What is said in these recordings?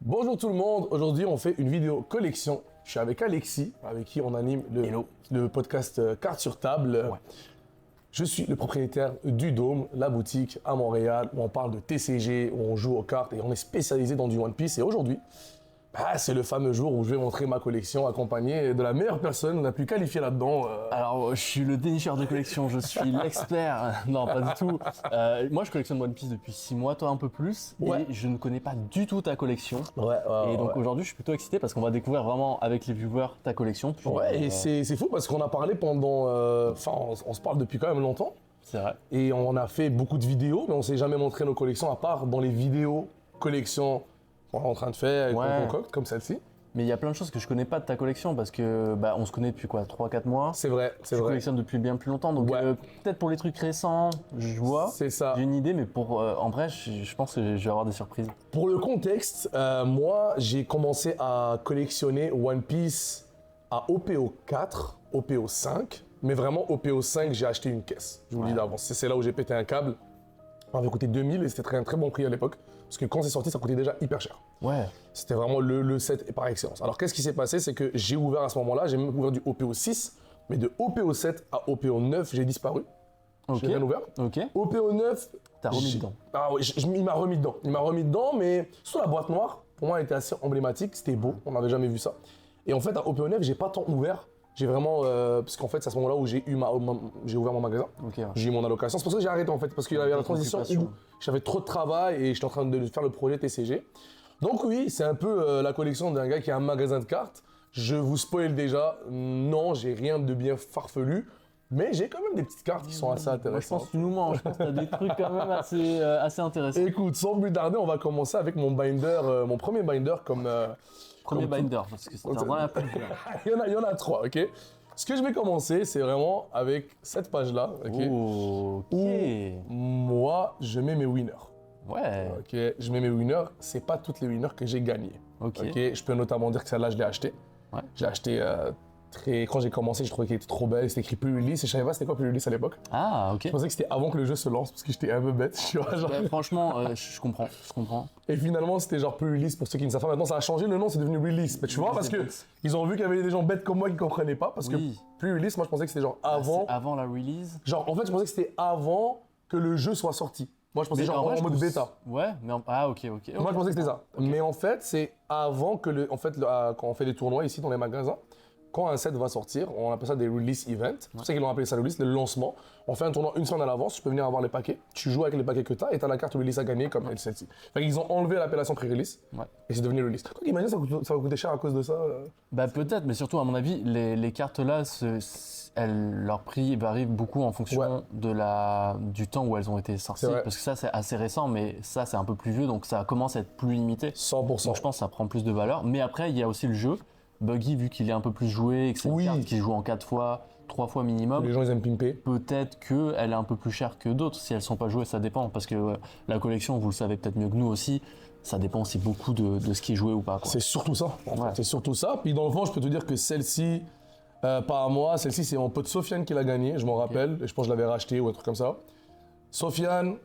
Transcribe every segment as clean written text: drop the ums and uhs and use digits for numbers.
Bonjour tout le monde, aujourd'hui on fait une vidéo collection. Je suis avec Alexis, avec qui on anime le podcast Cartes sur table. Ouais. Je suis le propriétaire du Dôme, la boutique à Montréal, où on parle de TCG, où on joue aux cartes et on est spécialisé dans du One Piece. Et aujourd'hui, c'est le fameux jour où je vais montrer ma collection accompagné de la meilleure personne, la plus qualifiée là-dedans. Alors, je suis le dénicheur de collection, je suis l'expert. Non, pas du tout. Moi, je collectionne One Piece depuis 6 mois, toi un peu plus. Ouais. Et je ne connais pas du tout ta collection. Ouais, Et donc aujourd'hui, je suis plutôt excité parce qu'on va découvrir vraiment avec les viewers ta collection. Puis, et c'est fou parce qu'on a parlé pendant... on se parle depuis quand même longtemps. C'est vrai. Et on a fait beaucoup de vidéos, mais on s'est jamais montré nos collections, à part dans les vidéos collections qu'on est en train de faire, qu'on concocte, comme celle-ci. Mais il y a plein de choses que je connais pas de ta collection parce que on se connaît depuis quoi, 3-4 mois. C'est vrai, c'est Je vrai. collectionne depuis bien plus longtemps, donc Ouais. peut-être pour les trucs récents, je vois. C'est ça. J'ai une idée, mais pour en vrai, je pense que je vais avoir des surprises. Pour le contexte, moi, j'ai commencé à collectionner One Piece à OPO 4, OPO 5, mais vraiment OPO 5, j'ai acheté une caisse. Je vous le dis d'avance. C'est là où j'ai pété un câble. Ça m'avait coûté 2000 et c'était un très bon prix à l'époque. Parce que quand c'est sorti, ça coûtait déjà hyper cher. Ouais. C'était vraiment le set par excellence. Alors, qu'est-ce qui s'est passé? C'est que j'ai ouvert à ce moment-là, j'ai même ouvert du OPO 6, mais de OPO 7 à OPO 9, j'ai disparu. Ok. J'ai rien ouvert. Ok. OPO 9... T'as remis dedans. Ah oui, il m'a remis dedans. Il m'a remis dedans, mais sur la boîte noire, pour moi, elle était assez emblématique. C'était beau, on n'avait jamais vu ça. Et en fait, à OPO 9, j'ai pas tant ouvert. J'ai vraiment... parce qu'en fait, c'est à ce moment-là où j'ai ouvert mon magasin. Ok. Ouais. J'ai eu mon allocation. C'est pour ça que j'ai arrêté, en fait. Parce qu'il y avait la transition où j'avais trop de travail et j'étais en train de faire le projet TCG. Donc oui, c'est un peu la collection d'un gars qui a un magasin de cartes. Je vous spoil déjà. Non, j'ai rien de bien farfelu. Mais j'ai quand même des petites cartes qui sont assez Moi, je intéressantes. pense que tu nous mens. Je pense que t'as des trucs quand même assez intéressants. Écoute, sans plus tarder, on va commencer avec mon binder, mon premier binder comme... Premier comme binder, parce que c'est vraiment la plus. il y en a trois, ok? Ce que je vais commencer, c'est vraiment avec cette page-là, ok? Ok. Où moi, je mets mes winners. Ouais. Ok, je mets mes winners. C'est pas toutes les winners que j'ai gagnées. Ok. Je peux notamment dire que celle-là, je l'ai achetée. Ouais. J'ai acheté quand j'ai commencé, je trouvais qu'elle était trop belle. C'était écrit pre-release et je savais pas c'était quoi pre-release à l'époque. Ah, ok. Je pensais que c'était avant que le jeu se lance parce que j'étais un peu bête, tu vois. Genre. Franchement, je comprends. Je comprends. Et finalement, c'était genre pre-release pour ceux qui ne savent pas. Maintenant, ça a changé, le nom, c'est devenu release. Mais tu vois, parce que ils ont vu qu'il y avait des gens bêtes comme moi qui comprenaient pas. Parce Oui. que pre-release, moi, je pensais que c'était genre avant. Avant la release. Genre, en fait, je pensais que c'était avant que le jeu soit sorti. Moi, je pensais genre vrai, en je mode trouve- bêta. Ouais, mais ah, ok. Moi, je pensais que c'était ça. Mais en fait, c'est avant que quand on fait des tournois ici dans les magasins, quand un set va sortir, on appelle ça des release events. C'est pour ça qu'ils l'ont appelé ça release, le lancement. On fait un tournoi une semaine à l'avance, tu peux venir avoir les paquets. Tu joues avec les paquets que tu as et tu as la carte release à gagner comme celle-ci. Fait qu'ils ont enlevé l'appellation pré-release et c'est devenu release. Toi, imagine ça va coûter cher à cause de ça. Bah peut-être, mais surtout à mon avis, les cartes là, leur prix varie beaucoup en fonction du temps où elles ont été sorties. Parce que ça c'est assez récent, mais ça c'est un peu plus vieux, donc ça commence à être plus limité. 100%. Donc je pense que ça prend plus de valeur. Mais après il y a aussi le jeu. Buggy, vu qu'il est un peu plus joué et que c'est une carte qui joue en 4 fois, 3 fois minimum. Les gens ils aiment pimper. Peut-être qu'elle est un peu plus chère que d'autres. Si elles sont pas jouées, ça dépend. Parce que la collection, vous le savez peut-être mieux que nous aussi, ça dépend aussi beaucoup de ce qui est joué ou pas. C'est surtout ça. C'est surtout ça. Puis dans le fond, je peux te dire que celle-ci, pas à moi, celle-ci c'est mon pote Sofiane qui l'a gagnée, je m'en rappelle. Et je pense que je l'avais racheté ou un truc comme ça. Sofiane,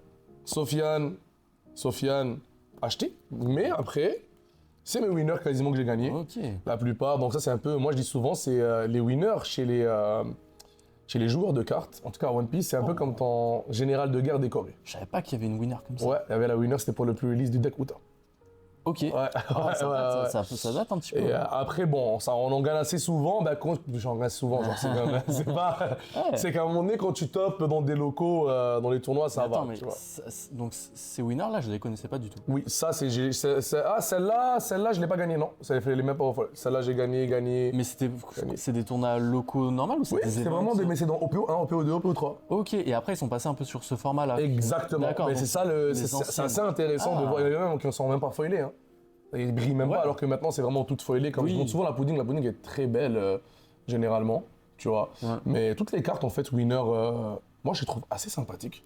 acheté. Mais après, c'est mes winners quasiment que j'ai gagnés. Ok. La plupart. Donc ça c'est un peu, moi je dis souvent, c'est les winners chez les joueurs de cartes. En tout cas, One Piece, c'est un peu comme ton général de guerre décoré. Je savais pas qu'il y avait une winner comme ça. Ouais, il y avait la winner, c'était pour le plus release du deck Uta. Ok. Ça date un petit peu. Et après, bon, ça, on en gagne assez souvent. J'en gagne souvent, genre, c'est pas... C'est qu'à un moment donné, quand tu topes dans des locaux, dans les tournois, ça va. Mais tu vois. donc ces winners là, je les connaissais pas du tout. Oui, ça, celle-là, je l'ai pas gagnée, non. Ça les mêmes pas folles. Celle-là, j'ai gagné. Mais c'est des tournois locaux normaux ou c'est Oui, des c'est events, vraiment mais c'est dans OPO 1, OPO 2, OPO 3. Ok, et après ils sont passés un peu sur ce format là. Exactement. D'accord. Mais c'est ça, c'est assez intéressant de voir. Il y en a même qui ne sont même pas foilés. Hein. Ils brillent même pas, alors que maintenant c'est vraiment toute foilée. Comme je montre souvent la pudding est très belle généralement, tu vois. Ouais. Mais toutes les cartes en fait winner, moi je les trouve assez sympathiques.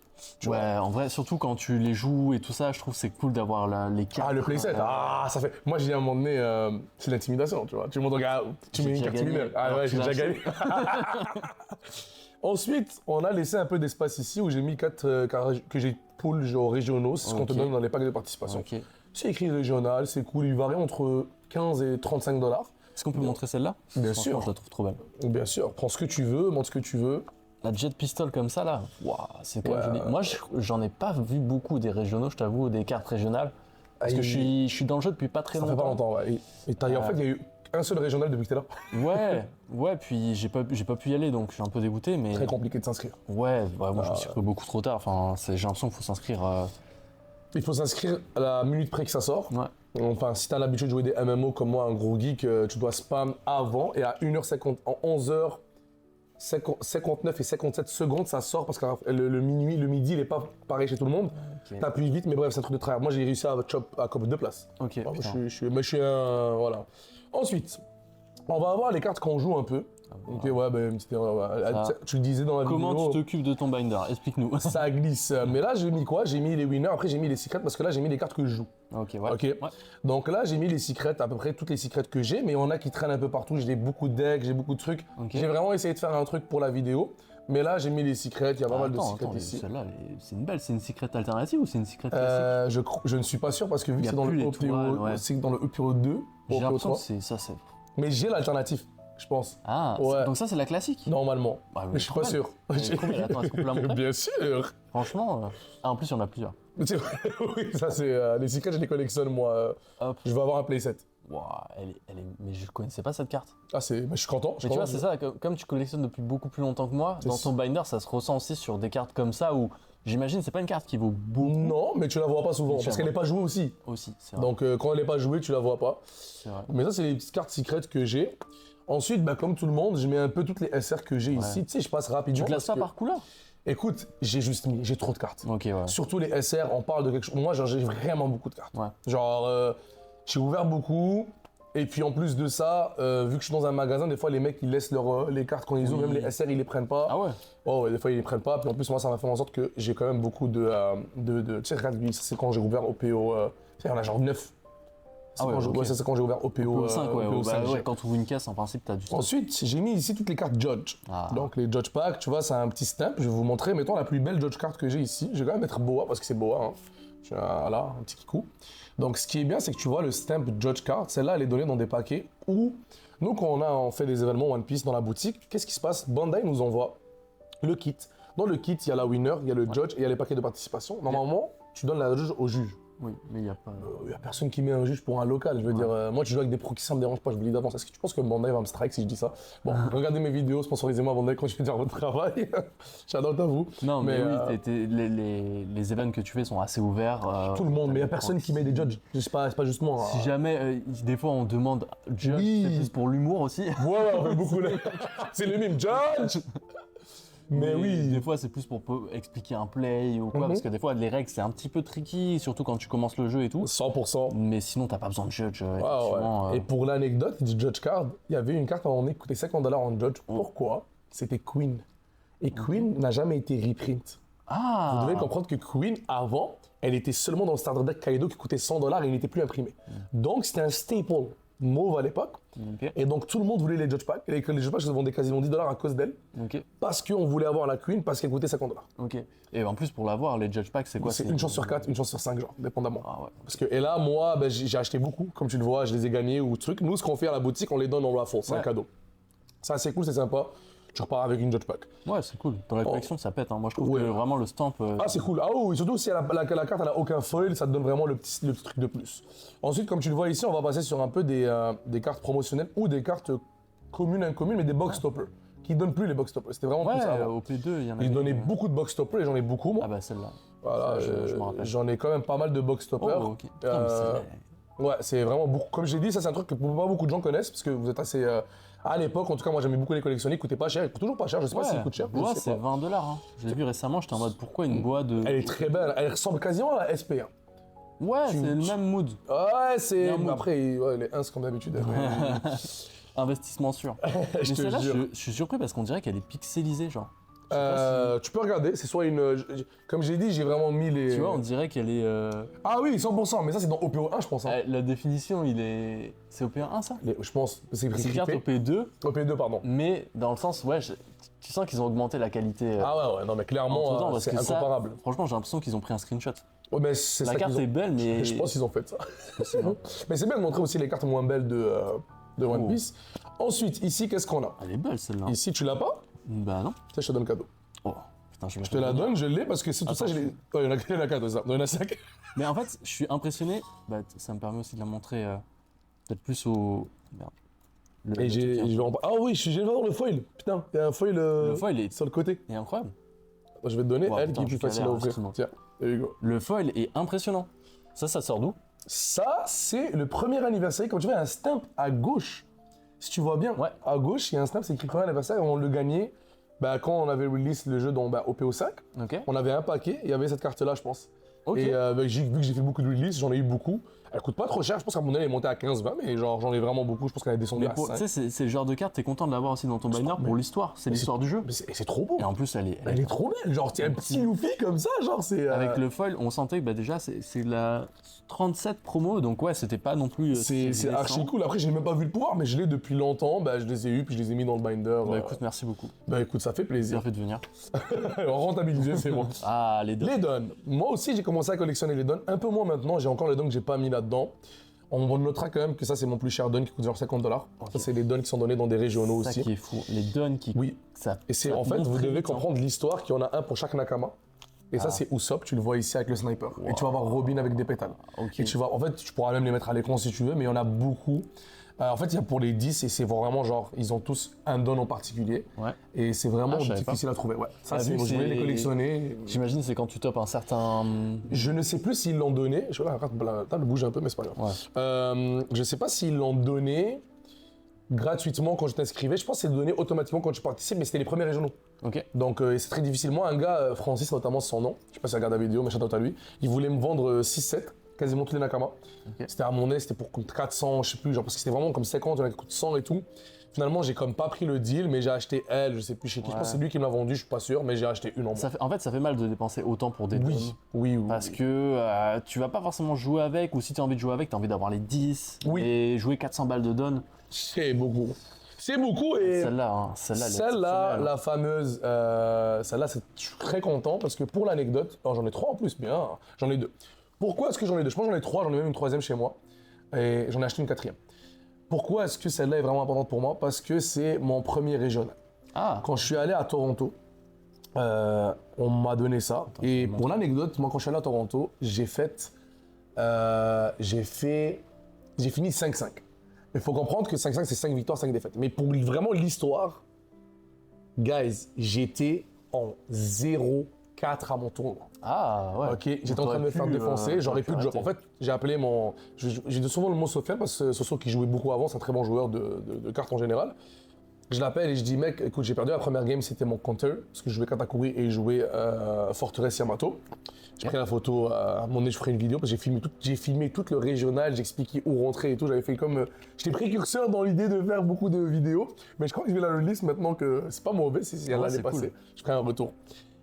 En vrai, surtout quand tu les joues et tout ça, je trouve c'est cool d'avoir les cartes. Ah le playset, ça fait. Moi j'ai dit à un moment donné, c'est l'intimidation, tu vois. Tu montres regarde, tu mets une carte winner. Ah ouais, j'ai déjà gagné. Ensuite, on a laissé un peu d'espace ici où j'ai mis 4 que j'ai pool genre régionaux, c'est ce qu'on te donne dans les packs de participation. C'est écrit régional, c'est cool, il varie entre 15 et 35 $. Est-ce qu'on peut montrer celle-là? Bien Franchement, sûr. je la trouve trop belle. Bien sûr, prends ce que tu veux, montre ce que tu veux. La jet pistol comme ça là, waouh, c'est quand même joli. Moi, j'en ai pas vu beaucoup des régionaux, je t'avoue, des cartes régionales. Parce que je suis dans le jeu depuis pas très Ça longtemps. fait pas longtemps, ouais. En fait, il y a eu un seul régional depuis que t'es là. Ouais, puis j'ai pas pu y aller, donc je suis un peu dégoûté, mais... Très compliqué de s'inscrire. Ouais, moi je me suis cru beaucoup trop tard, enfin, j'ai l'impression qu'il faut s'inscrire... Il faut s'inscrire à la minute près que ça sort. Ouais. Enfin, si t'as l'habitude de jouer des MMO comme moi, un gros geek, tu dois spam avant et à 1h50, en 11h59 et 57 secondes, ça sort parce que le midi, il est pas pareil chez tout le monde. Ok. T'appuies vite, mais bref, c'est un truc de travers. Moi, j'ai réussi à cop 2 places. Ok, Moi, putain. je suis un. Voilà. Ensuite, on va avoir les cartes qu'on joue un peu. Ok, ouais, ben, une petite erreur. Ça. Tu le disais dans la Comment vidéo. tu t'occupes de ton binder? Explique-nous. Ça glisse. Mais là, j'ai mis quoi? J'ai mis les winners, après j'ai mis les secrets parce que là, j'ai mis les cartes que je joue. Ok, ouais. Ok. Ouais. Donc là, j'ai mis les secrets, à peu près toutes les secrets que j'ai, mais il y en a qui traînent un peu partout. J'ai beaucoup de decks, j'ai beaucoup de trucs. Ok. J'ai vraiment essayé de faire un truc pour la vidéo. Mais là, j'ai mis les secrets, il y a pas mal de secrets ici. Celle-là, c'est une belle, c'est une secret alternative ou c'est une secret classique? Je ne suis pas sûr parce que vu Il que y a c'est dans plus le l'étoile, OPO, ouais. c'est dans le EPO 2, J'ai OPO l'impression 3. que c'est ça, c'est... Mais j'ai l'alternative, je pense. Ah, Ouais. donc ça c'est la classique? Normalement. Bah, mais je suis pas sûr. Elle est trop belle. Attends, est-ce qu'on peut la montrer? Bien sûr. Franchement, ah, en plus il y en a plusieurs. C'est vrai, oui, ça c'est les secrets, je les collectionne moi. Hop. Je vais avoir un playset. Ouah, elle est... Mais je connaissais pas cette carte. Ah je suis content. Mais tu vois, c'est ça, comme tu collectionnes depuis beaucoup plus longtemps que moi, dans ton binder, ça se ressent aussi sur des cartes comme ça où j'imagine c'est pas une carte qui vaut beaucoup. Non, mais tu la vois pas souvent Tu parce la qu'elle vois. n'est pas jouée aussi. Aussi, c'est vrai. Donc quand elle n'est pas jouée, tu la vois pas. C'est vrai. Mais ça, c'est les petites cartes secrètes que j'ai. Ensuite, bah, comme tout le monde, je mets un peu toutes les SR que j'ai ici. Tu sais, je passe rapidement. Tu classes ça parce que- par couleur? Écoute, j'ai trop de cartes. Ok, ouais. Surtout les SR, on parle de quelque chose. Moi, genre, j'ai vraiment beaucoup de cartes. Ouais. Genre, j'ai ouvert beaucoup. Et puis en plus de ça, vu que je suis dans un magasin, des fois les mecs ils laissent les cartes quand ils ouvrent, même les SR ils les prennent pas. Ah ouais? Oh ouais, des fois ils les prennent pas. Puis en plus moi ça m'a fait en sorte que j'ai quand même beaucoup de tu sais, regarde, lui, ça, c'est quand j'ai ouvert OPO, il y en a genre 9. Ah ouais, ok. Ouais, ça c'est quand j'ai ouvert OPO, Au 5, ouais. OPO Bah 5G. ouais, quand tu ouvres une caisse, en principe, t'as du stock. Ensuite, j'ai mis ici toutes les cartes Judge. Ah. Donc les Judge Pack, tu vois, c'est un petit stamp. Je vais vous montrer, mettons la plus belle Judge card que j'ai ici. Je vais quand même mettre Boa parce que c'est Boa. Hein. Voilà, un petit kikou. Donc ce qui est bien, c'est que tu vois le stamp Judge card. Celle-là, elle est donnée dans des paquets où nous, quand on fait des événements One Piece dans la boutique, qu'est-ce qui se passe? Bandai nous envoie le kit. Dans le kit, il y a la winner, il y a le judge et il y a les paquets de participation. Normalement, tu donnes la judge au juge. Oui, mais il n'y a pas... Il n'y a personne qui met un juge pour un local. Je veux dire, moi, tu joues avec des pros qui ça me dérange pas, je vous le dis d'avance. Est-ce que tu penses que Bandai va me strike si je dis ça? Bon, regardez mes vidéos, sponsorisez-moi Bandai quand je fais dire votre travail. J'adore à vous. Non, mais, Mais, oui, les événements que tu fais sont assez ouverts. Tout le monde, mais il n'y a personne qui met des judges. C'est pas juste moi. Si jamais, des fois, on demande judge, Oui. c'est plus pour l'humour aussi. Ouais, on fait beaucoup. C'est le mime, judge. Mais oui. Des fois, c'est plus pour expliquer un play ou quoi, parce que des fois, les règles, c'est un petit peu tricky, surtout quand tu commences le jeu et tout. 100%. Mais sinon, t'as pas besoin de judge, Ah effectivement. ouais. Et pour l'anecdote du Judge Card, il y avait une carte à un moment donné qui coûtait $50 en Judge. Pourquoi? C'était Queen. Et Queen n'a jamais été reprint. Ah. Vous devez comprendre que Queen, avant, elle était seulement dans le Starter Deck Kaido qui coûtait $100 et il n'était plus imprimé. Donc c'était un staple mauve à l'époque. Ok. Et donc tout le monde voulait les Judge Packs. Et les Judge Packs se vendaient quasiment $10 à cause d'elle. Ok. Parce qu'on voulait avoir la Queen parce qu'elle coûtait $50. Ok. Et en plus, pour l'avoir, les judge packs, c'est quoi? C'est une chance sur 4, une chance sur 5, genre, dépendamment. Ah ouais. Parce que, et là, moi, ben, j'ai acheté beaucoup, comme tu le vois, je les ai gagnés ou truc. Nous, ce qu'on fait à la boutique, on les donne en raffle, c'est un Ouais. cadeau. Ça, c'est cool, c'est sympa. Tu repars avec une Judge Pack. Ouais, c'est cool. Dans la collection, ça pète. Hein. Moi, je trouve Ouais. que vraiment le stamp. Ah, c'est cool. Ah oui, surtout si la carte elle a aucun foil, ça te donne vraiment le petit truc de plus. Ensuite, comme tu le vois ici, on va passer sur un peu des cartes promotionnelles ou des cartes communes, incommunes, mais des box stoppers. Qui donnent plus les box stoppers. C'était vraiment Ouais, plus ça avant. au P2, il y en a. Ils donnaient beaucoup de box stoppers et j'en ai beaucoup, moi. Ah bah celle-là. Voilà, ça, je me rappelle. j'en ai quand même pas mal de box Oh, stoppers. ok. Putain, mais c'est- Ouais, c'est vraiment beaucoup. Comme j'ai dit, ça c'est un truc que pas beaucoup de gens connaissent parce que vous êtes assez. À l'époque, en tout cas, moi j'aimais beaucoup les collectionner. Ils coûtaient pas cher, ils coûtent toujours pas cher. Je sais pas s'ils coûtent cher. Boa, je sais c'est pas. $20. Hein. Je l'ai vu récemment, j'étais en mode pourquoi une boa de. Elle est très belle. Elle ressemble quasiment à la SP. Hein. Ouais, c'est le même mood. Ouais, Il y c'est. a un mood. Après, ouais, les 1 comme d'habitude. Investissement sûr. Je Mais te celle-là, jure. je suis surpris parce qu'on dirait qu'elle est pixelisée, genre. Tu peux regarder, c'est soit une. Comme j'ai dit, j'ai vraiment mis les. Tu vois, on dirait qu'elle est. Ah oui, 100%, mais ça c'est dans OPO 1, je pense. Hein. La définition, il est. C'est OP1 ça? Je pense. C'est C'est une carte OP2, OP2, pardon. mais dans le sens, ouais, tu sens qu'ils ont augmenté la qualité. Ah ouais, non, mais clairement, entre-temps, parce c'est que ça, incomparable. franchement, j'ai l'impression qu'ils ont pris un screenshot. Ouais, mais c'est La ça carte qu'ils ont- est belle, mais. Je pense qu'ils ont fait ça. Possible, hein. Mais c'est bien de montrer aussi les cartes moins belles de One Oh. Piece. Ensuite, ici, qu'est-ce qu'on a? Elle est belle celle-là. Ici, tu l'as pas? Bah non. Tiens, je te donne cadeau. Oh, putain, je Je te la donne, je l'ai parce que c'est tout ça, je l'ai. Oh, il y en a 4, ça. Il y en a 5. Mais en fait, je suis impressionné. Bah, ça me permet aussi de la montrer peut-être plus au. Merde. Et je vais en... Ah oui, je vais voir le foil. Putain, il y a un foil, Le foil est, sur le côté. est incroyable. Je vais te donner Wow, elle putain, qui est plus je facile à galère, ouvrir. excuse-moi. Tiens, there you go. Le foil est impressionnant. Ça sort d'où? Ça, c'est le premier anniversaire. Comme tu vois, il y a un stamp à gauche. Si tu vois bien, Ouais. à gauche, il y a un stamp, c'est écrit premier anniversaire. On le gagnait quand on avait release le jeu au PO5. Ok. On avait un paquet, il y avait cette carte-là, je pense. Ok. Et vu que j'ai fait beaucoup de release, j'en ai eu beaucoup. Elle coûte pas trop cher, je pense qu'à mon avis, elle est montée à 15-20, mais genre j'en ai vraiment beaucoup, je pense qu'elle est descendue Mais à tu 5. sais, c'est le genre de carte, t'es content de l'avoir aussi dans ton binder pour l'histoire. C'est l'histoire du jeu. Mais c'est trop beau. Et en plus, Elle est trop belle, genre c'est un petit Luffy comme ça, genre c'est... avec le foil, on sentait que bah, déjà, c'est la 37 promo, donc ouais, c'était pas non plus. C'est archi cool. Après, j'ai même pas vu le pouvoir, mais je l'ai depuis longtemps. Je les ai eu, puis je les ai mis dans le binder. Bah écoute, merci beaucoup. Écoute, ça fait Bien plaisir. fait de venir. Rentabiliser, c'est bon. Ah, les deux. Les dons. Moi aussi, j'ai commencé à collectionner les dons. Un peu moins maintenant. J'ai encore les dons que j'ai pas mis là-dedans. On notera quand même que ça, c'est mon plus cher don qui coûte genre $50. Ça, c'est les dons qui sont donnés dans des régionaux C'est ça aussi. qui est fou. Les dons qui. Oui. Ça, Et c'est ça en fait, monte vous très devez vite, hein. comprendre l'histoire qu'il y en a un pour chaque Nakama. Et ça, c'est Usopp, tu le vois ici avec le sniper. Et tu vas voir Robin avec des pétales. Ok. Et tu vas, en fait, tu pourras même les mettre à l'écran si tu veux, mais il y en a beaucoup. En fait, il y a pour les 10 et c'est vraiment genre, ils ont tous un don en particulier. Ouais. Et c'est vraiment Je savais difficile à trouver. Ouais. Ça, Ah, c'est, vu que je voulais c'est- les collectionner. J'imagine c'est quand tu topes un certain. Je ne sais plus s'ils l'ont donné. Je vois la table bouge un peu, mais c'est pas grave. Ouais. Je ne sais pas s'ils l'ont donné gratuitement quand je t'inscrivais. Je pense que c'est donné automatiquement quand tu participes, mais c'était les premiers régionaux. Ok. Donc c'est très difficile. Moi, un gars, Francis notamment, c'est son nom, je sais pas si tu regardes la vidéo, mais shout out à lui, il voulait me vendre 6-7, quasiment tous les Nakama. Ok. C'était à mon nez, c'était pour comme 400, je sais plus, genre parce que c'était vraiment comme 50, il y en a qui coûtent 100 et tout. Finalement, j'ai comme pas pris le deal, mais j'ai acheté elle, je sais plus chez qui, je pense que c'est lui qui me l'a vendu, je suis pas sûr, mais j'ai acheté une en moins. En fait, ça fait mal de dépenser autant pour des dons. Oui. Parce que tu vas pas forcément jouer avec, ou si tu as envie de jouer avec, tu as envie d'avoir les 10. Oui. Et jouer 400 balles de dons. C'est beaucoup. C'est beaucoup et Celle-là, elle est celle-là, exceptionnelle. la fameuse, celle-là, je suis très content parce que pour l'anecdote, alors j'en ai 3 en plus, bien, j'en ai 2. Pourquoi est-ce que j'en ai 2? Je pense que j'en ai 3, j'en ai même une troisième chez moi et j'en ai acheté une quatrième. Pourquoi est-ce que celle-là est vraiment importante pour moi? Parce que c'est mon premier régional. Ah, Quand je suis allé à Toronto, on m'a donné ça. Et pour l'anecdote, moi quand je suis allé à Toronto, j'ai fini 5-5. Il faut comprendre que 5-5, c'est 5 victoires, 5 défaites. Mais pour vraiment l'histoire, guys, j'étais en 0-4 à mon tournoi. ah ouais. Ok, j'étais en train de me faire défoncer, j'aurais pu le drop. En fait, j'ai appelé mon. J'ai souvent le mot Sofiane parce que Soso qui jouait beaucoup avant, c'est un très bon joueur de cartes en général. Je l'appelle et je dis, mec, écoute, j'ai perdu la première game, c'était mon counter, parce que je jouais Katakuri et je jouais Forteresse Yamato. J'ai pris la photo, à un moment donné, je ferai une vidéo, parce que j'ai filmé tout le régional, j'expliquais où rentrer et tout. J'avais fait comme. J'étais précurseur dans l'idée de faire beaucoup de vidéos, mais je crois que je vais la release maintenant que c'est pas mauvais, si elle l'année c'est passée. cool. Je ferai un retour.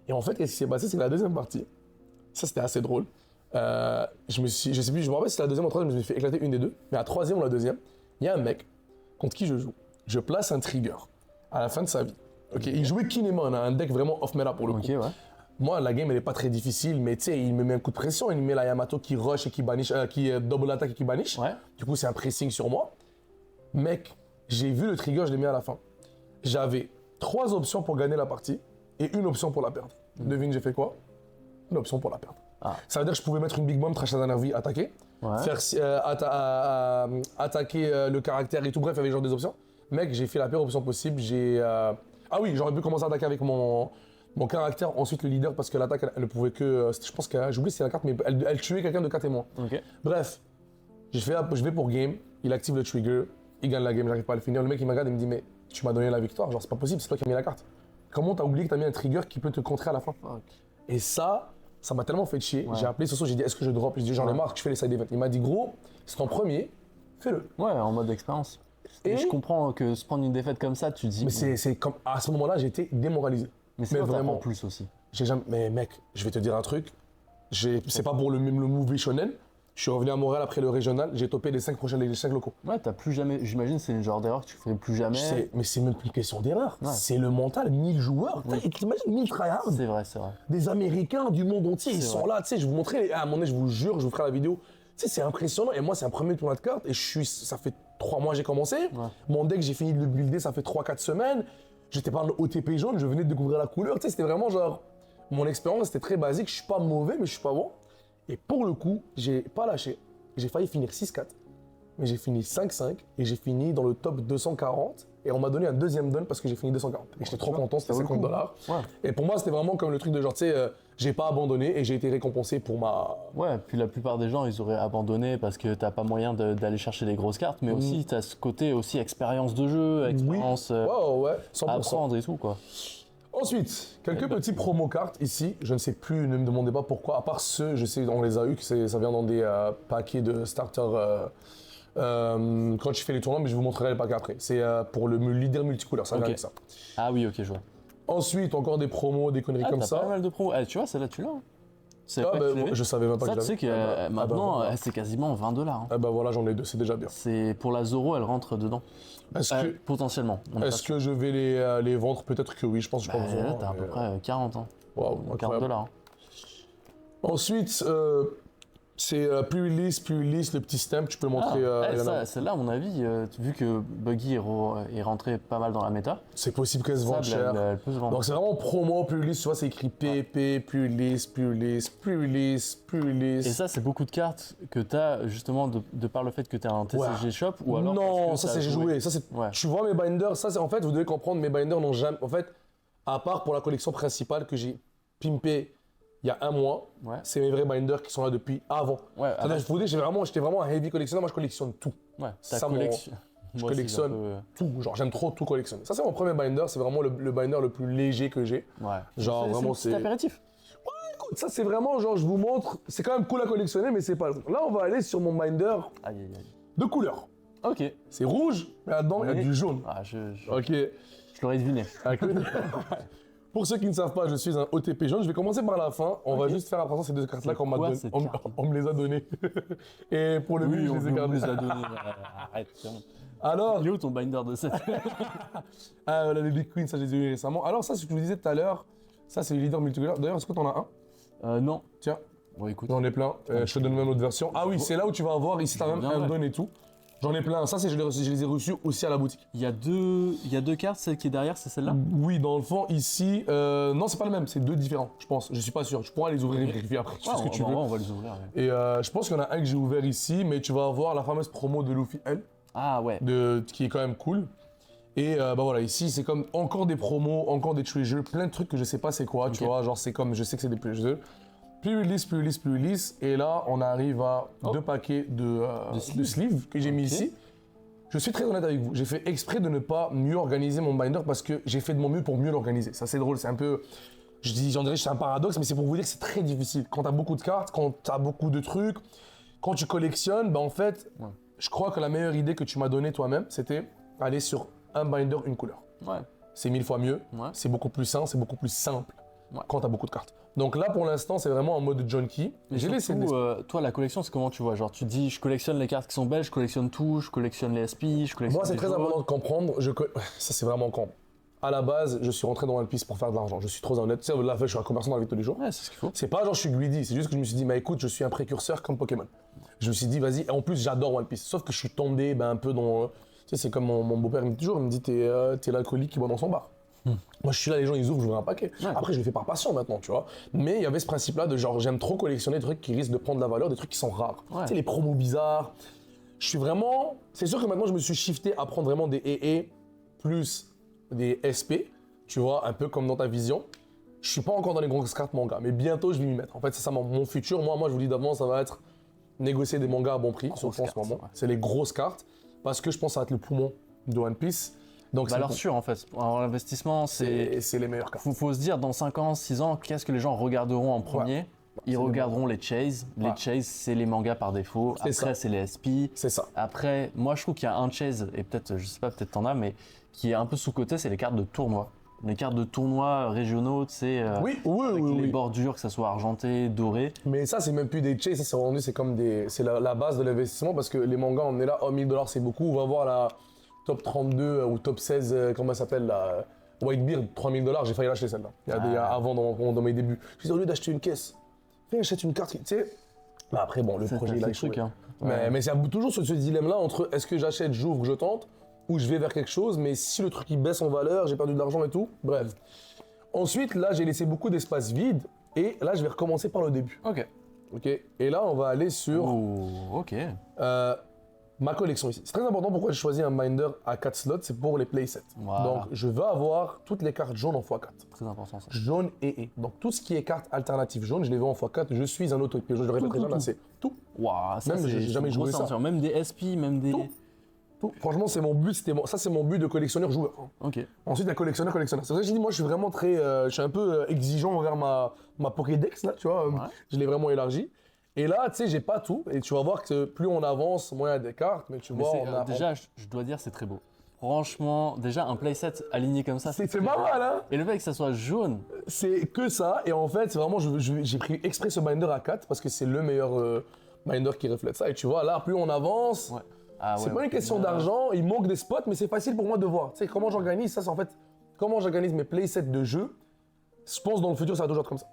Et en fait, qu'est-ce qui s'est passé, c'est que la deuxième partie, ça c'était assez drôle. Je sais plus, je me rappelle si c'était la deuxième ou la troisième, je me suis fait éclater une des deux, mais la troisième ou la deuxième, il y a un mec contre qui je joue. Je place un trigger à la fin de sa vie. Ok, il jouait Kinemon, un deck vraiment off-meta pour le coup. Ok, ouais. Moi, la game, elle est pas très difficile, mais tu sais, il me met un coup de pression, il me met la Yamato qui rush et qui banish, qui double attaque et qui banish. Ouais. Du coup, c'est un pressing sur moi. Mec, j'ai vu le trigger, je l'ai mis à la fin. J'avais 3 options pour gagner la partie et une option pour la perdre. Devine, j'ai fait quoi? Une option pour la perdre. Ah. Ça veut dire que je pouvais mettre une big bomb, trash la dernière vie, attaquer, Ouais. faire attaquer le caractère et tout. Bref, il y avait genre des options. Mec, j'ai fait la pire option possible. Ah oui, j'aurais pu commencer à attaquer avec mon caractère, ensuite le leader, parce que l'attaque, elle ne pouvait que. Je pense que j'oublie c'est la carte, mais elle tuait quelqu'un de 4 et moins. Ok. Bref, je vais pour game, il active le trigger, il gagne la game, j'arrive pas à le finir. Le mec, il me regarde et me dit, mais tu m'as donné la victoire, genre c'est pas possible, c'est toi qui as mis la carte. Comment t'as oublié que t'as mis un trigger qui peut te contrer à la fin? Fuck. Et ça m'a tellement fait chier. J'ai appelé Soso, j'ai dit, est-ce que je drop? J'ai dit, j'en ai marre que je fais les side events. Il m'a dit, gros, c'est ton premier, fais-le. Ouais, en mode expérience. Et je comprends que se prendre une défaite comme ça, tu te dis. Mais bon, c'est comme, à ce moment-là, j'étais démoralisé. mais c'est mais pas vraiment. vraiment plus aussi. Mais mec, je vais te dire un truc, c'est pas pour le move shonen, Je suis revenu à Montréal après le régional, j'ai topé les 5 locaux. Ouais, t'as plus jamais. J'imagine c'est une genre d'erreur que tu ferais plus jamais. Mais c'est même plus une question d'erreur. Ouais. C'est le mental, 1000 joueurs. Oui. T'imagines 1000 tryhards. C'est vrai, c'est vrai. Des Américains du monde entier, ils C'est sont vrai. là. Tu sais, je vais vous montrer, à un moment donné, je vous jure, je vous ferai la vidéo. Tu sais, c'est impressionnant. Et moi, c'est un premier tournoi de cartes. Et ça fait 3 mois que j'ai commencé. Ouais. Mon deck, j'ai fini de le builder, ça fait 3-4 semaines. J'étais pas dans le OTP jaune, je venais de découvrir la couleur. Tu sais, c'était vraiment genre. Mon expérience, c'était très basique. Je suis pas mauvais, mais je suis pas bon. Et pour le coup, j'ai pas lâché. J'ai failli finir 6-4. Mais j'ai fini 5-5. Et j'ai fini dans le top 240. Et on m'a donné un deuxième don parce que j'ai fini 240. Et j'étais trop content, c'était $50. Ouais. Et pour moi, c'était vraiment comme le truc de genre, tu sais, j'ai pas abandonné et j'ai été récompensé pour ma. Ouais, puis la plupart des gens, ils auraient abandonné parce que t'as pas moyen d'aller chercher les grosses cartes, mais aussi t'as ce côté aussi expérience de jeu, expérience Ouais, 100%. apprendre et tout, quoi. Ensuite, quelques petits promo cartes ici. Je ne sais plus, ne me demandez pas pourquoi. À part ceux, je sais, on les a eu, que ça vient dans des paquets de starters quand je fais les tournois, mais je vous montrerai les paquets après. C'est pour le leader multicouleur, ça vient avec ça. Ah oui, ok, je vois. Ensuite, encore des promos, des conneries comme t'as ça. pas mal de promos. Tu vois, celle-là, tu l'as. Hein. C'est Ah, pas que tu l'avais. je savais même pas Ça, que tu je sais l'avais. que maintenant, voilà. c'est quasiment $20. Hein. Ah bah voilà, j'en ai 2, c'est déjà bien. C'est pour la Zoro, elle rentre dedans. Potentiellement. Est-ce que je vais les vendre? Peut-être que oui, je pense que je Bah, pas besoin. là, t'as à peu près 40 ans. Waouh, $40. incroyable. Ensuite, c'est plus lisse, le petit stamp, tu peux le montrer. Celle-là, à mon avis, vu que Buggy est rentré pas mal dans la méta, c'est possible qu'elle se vende ça, cher. elle peut se vendre. Donc c'est vraiment promo, plus lisse, tu vois, c'est écrit PP, plus lisse. Et ça, c'est beaucoup de cartes que tu as justement de par le fait que tu as un TCG Shop ou alors. Non, ça c'est j'ai joué. Ça, c'est... Ouais. Tu vois mes binders, ça c'est en fait, vous devez comprendre, mes binders n'ont jamais. En fait, à part pour la collection principale que j'ai pimpé il y a un mois, Ouais. c'est mes vrais binders qui sont là depuis avant. Ouais, C'est-à-dire, je vous dis, j'étais vraiment un heavy collectionneur, moi je collectionne tout. Ouais, Ça, ta collection. Je Moi aussi, collectionne tout, genre j'aime trop tout collectionner. Ça c'est mon premier binder, c'est vraiment le binder le plus léger que j'ai. Ouais. Genre vraiment c'est apéritif. Écoute, ça c'est vraiment genre je vous montre, c'est quand même cool à collectionner mais c'est pas. Là on va aller sur mon binder Aïe, aïe, aïe. de couleur. Ok. C'est rouge, mais là-dedans il y a du jaune. Ah, je Ok. l'aurais deviné. Pour ceux qui ne savent pas, je suis un OTP jaune. Je vais commencer par la fin. On va juste faire la présence ces deux cartes-là qu'on m'a quoi, donné. cette On, carte on me les a données. Et pour le but, je les ai on gardés. nous a donné. Arrête, c'est bon. Alors, Il est où ton binder de 7? voilà, les Big Queens, ça je les ai eu récemment. Alors ça, ce que je vous disais tout à l'heure, ça c'est le leader multicolore. D'ailleurs, est-ce que t'en as un? Non. Tiens, Bon, écoute. j'en ai plein. Je te donne même l'autre version. Ah oui, c'est là où tu vas avoir, ici t'as même Bien un vrai. don et tout. J'en ai plein. Ça, je les ai reçus aussi à la boutique. Il y a deux cartes, celle qui est derrière, c'est celle-là? Oui, dans le fond, ici, non, c'est pas le même, c'est deux différents, je pense. Je suis pas sûr. Tu pourras les ouvrir et vérifier après. Tu fais ce que tu veux. On va les ouvrir. Ouais. Et je pense qu'il y en a un que j'ai ouvert ici, mais tu vas avoir la fameuse promo de Luffy L, Ah ouais. qui est quand même cool. Et bah voilà, ici, c'est comme encore des promos, encore des treasures, plein de trucs que je sais pas c'est quoi, tu vois. Genre, c'est comme, je sais que c'est des treasures. Plus lisse. Et là, on arrive à 2 paquets de sleeves que j'ai mis ici. Je suis très honnête avec vous, j'ai fait exprès de ne pas mieux organiser mon binder parce que j'ai fait de mon mieux pour mieux l'organiser. Ça c'est drôle, c'est un peu, j'en dirais que c'est un paradoxe, mais c'est pour vous dire que c'est très difficile. Quand tu as beaucoup de cartes, quand tu as beaucoup de trucs, quand tu collectionnes, bah en fait, je crois que la meilleure idée que tu m'as donnée toi-même, c'était aller sur un binder, une couleur. Ouais. C'est 1000 fois mieux, Ouais. c'est beaucoup plus sain, c'est beaucoup plus simple Ouais. quand tu as beaucoup de cartes. Donc là, pour l'instant, c'est vraiment en mode junkie. Mais J'ai laissé surtout, toi, la collection, c'est comment tu vois? Genre, tu te dis, je collectionne les cartes qui sont belles, je collectionne tout, je collectionne les SP, je collectionne. Moi, c'est les très jaunes. important de comprendre. Ça, c'est vraiment con. À la base, je suis rentré dans One Piece pour faire de l'argent. Je suis trop honnête. Tu sais, là, je suis un commerçant dans la vie de tous les jours. Ouais, c'est ce qu'il faut. C'est pas genre je suis greedy, c'est juste que je me suis dit, bah écoute, je suis un précurseur comme Pokémon. Je me suis dit, vas-y. Et en plus, j'adore One Piece. Sauf que je suis tombé un peu dans. Tu sais, c'est comme mon beau-père me dit toujours, il me dit, t'es l'alcoolique qui boit dans son bar. Moi, je suis là, les gens, ils ouvrent, je veux un paquet. Ouais. Après, je le fais par passion maintenant, tu vois. Mais il y avait ce principe-là de genre, j'aime trop collectionner des trucs qui risquent de prendre de la valeur, des trucs qui sont rares. Ouais. Tu sais, les promos bizarres. Je suis vraiment. C'est sûr que maintenant, je me suis shifté à prendre vraiment des AA plus des SP, tu vois, un peu comme dans ta vision. Je suis pas encore dans les grosses cartes manga, mais bientôt, je vais m'y mettre. En fait, c'est ça mon futur. Moi, je vous dis d'avance, ça va être négocier des mangas à bon prix, surtout en ce moment. Ouais. C'est les grosses cartes, parce que je pense que ça va être le poumon de One Piece. Donc, Valeur sûre, en fait. Alors, l'investissement, c'est. c'est les meilleures cartes. Faut se dire, dans 5 ans, 6 ans, qu'est-ce que les gens regarderont en premier? Ils regarderont les Chase. Les Chase, c'est les mangas par défaut. Après, c'est les SP. C'est ça. Après, moi, je trouve qu'il y a un Chase, et peut-être, je sais pas, peut-être t'en as, mais qui est un peu sous-coté, c'est les cartes de tournoi. les cartes de tournois régionaux, tu sais, Oui, avec les bordures, que ça soit argenté, doré. Mais ça, c'est même plus des chase, ça c'est rendu, c'est comme c'est la base de l'investissement parce que les mangas, on est là, oh 1000$ c'est beaucoup, on va voir la top 32 ou top 16, comment ça s'appelle, la Whitebeard, 3000$, j'ai failli l'acheter celle-là. Avant, dans mes débuts. Je disais, au lieu d'acheter une caisse, viens, achète une carte, tu sais. Mais après, bon, le projet, il a échoué. Hein. Mais c'est toujours ce dilemme-là entre est-ce que j'achète, j'ouvre, je tente, ou je vais vers quelque chose, mais si le truc il baisse en valeur, j'ai perdu de l'argent et tout, bref. Ensuite, là, j'ai laissé beaucoup d'espace vide, et là, je vais recommencer par le début. Ok. Et là, on va aller sur ok. ma collection ici. C'est très important pourquoi j'ai choisi un binder à 4 slots, c'est pour les playsets. Voilà. Donc, je veux avoir toutes les cartes jaunes en x4. Très important ça. Jaune et. Donc, tout ce qui est cartes alternatives jaunes, je les veux en x4. Je suis un auto. Je le répéterai jamais assez. Tout. Waouh, ça Même, j'ai jamais joué ça. Même des SP, même des... Tout. Franchement, c'est mon but. Ça, c'est mon but de collectionneur-joueur. Ok. Ensuite, il y a collectionneur. C'est pour ça que j'ai dit, moi, je suis vraiment très. Je suis un peu exigeant envers ma Pokédex, là, tu vois. Ouais. Je l'ai vraiment élargi. Et là, tu sais, j'ai pas tout. Et tu vas voir que plus on avance, moins il y a des cartes. Mais tu vois, déjà, je dois dire, c'est très beau. Franchement, déjà, un playset aligné comme ça, c'est pas mal, hein. Et le fait que ça soit jaune. C'est que ça. Et en fait, c'est vraiment, j'ai pris exprès ce binder à 4 parce que c'est le meilleur binder qui reflète ça. Et tu vois, là, plus on avance, c'est pas une question d'argent. Il manque des spots, mais c'est facile pour moi de voir. Tu sais, comment j'organise ça, c'est en fait, comment j'organise mes playsets de jeu. Je pense dans le futur, ça va toujours être comme ça.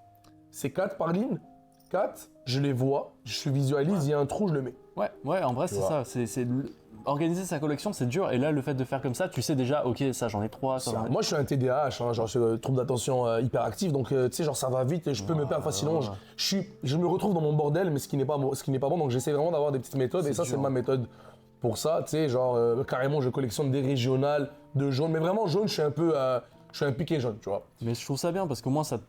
C'est 4 par ligne. 4, je les vois, je visualise, il y a un trou, je le mets. Ouais, en vrai, c'est ça. Organiser sa collection, c'est dur. Et là, le fait de faire comme ça, tu sais déjà, ok, ça, j'en ai 3. Moi, je suis un TDAH, hein, genre, c'est trouble d'attention hyperactif, donc tu sais, genre, ça va vite, je peux me perdre facilement. Je me retrouve dans mon bordel, mais ce qui n'est pas bon, donc j'essaie vraiment d'avoir des petites méthodes, et ça, c'est ma méthode pour ça, tu sais, genre, carrément, je collectionne des régionales de jaune, mais vraiment, jaune, je suis un piqué jaune, tu vois. Mais je trouve ça bien, parce qu'au moins, ça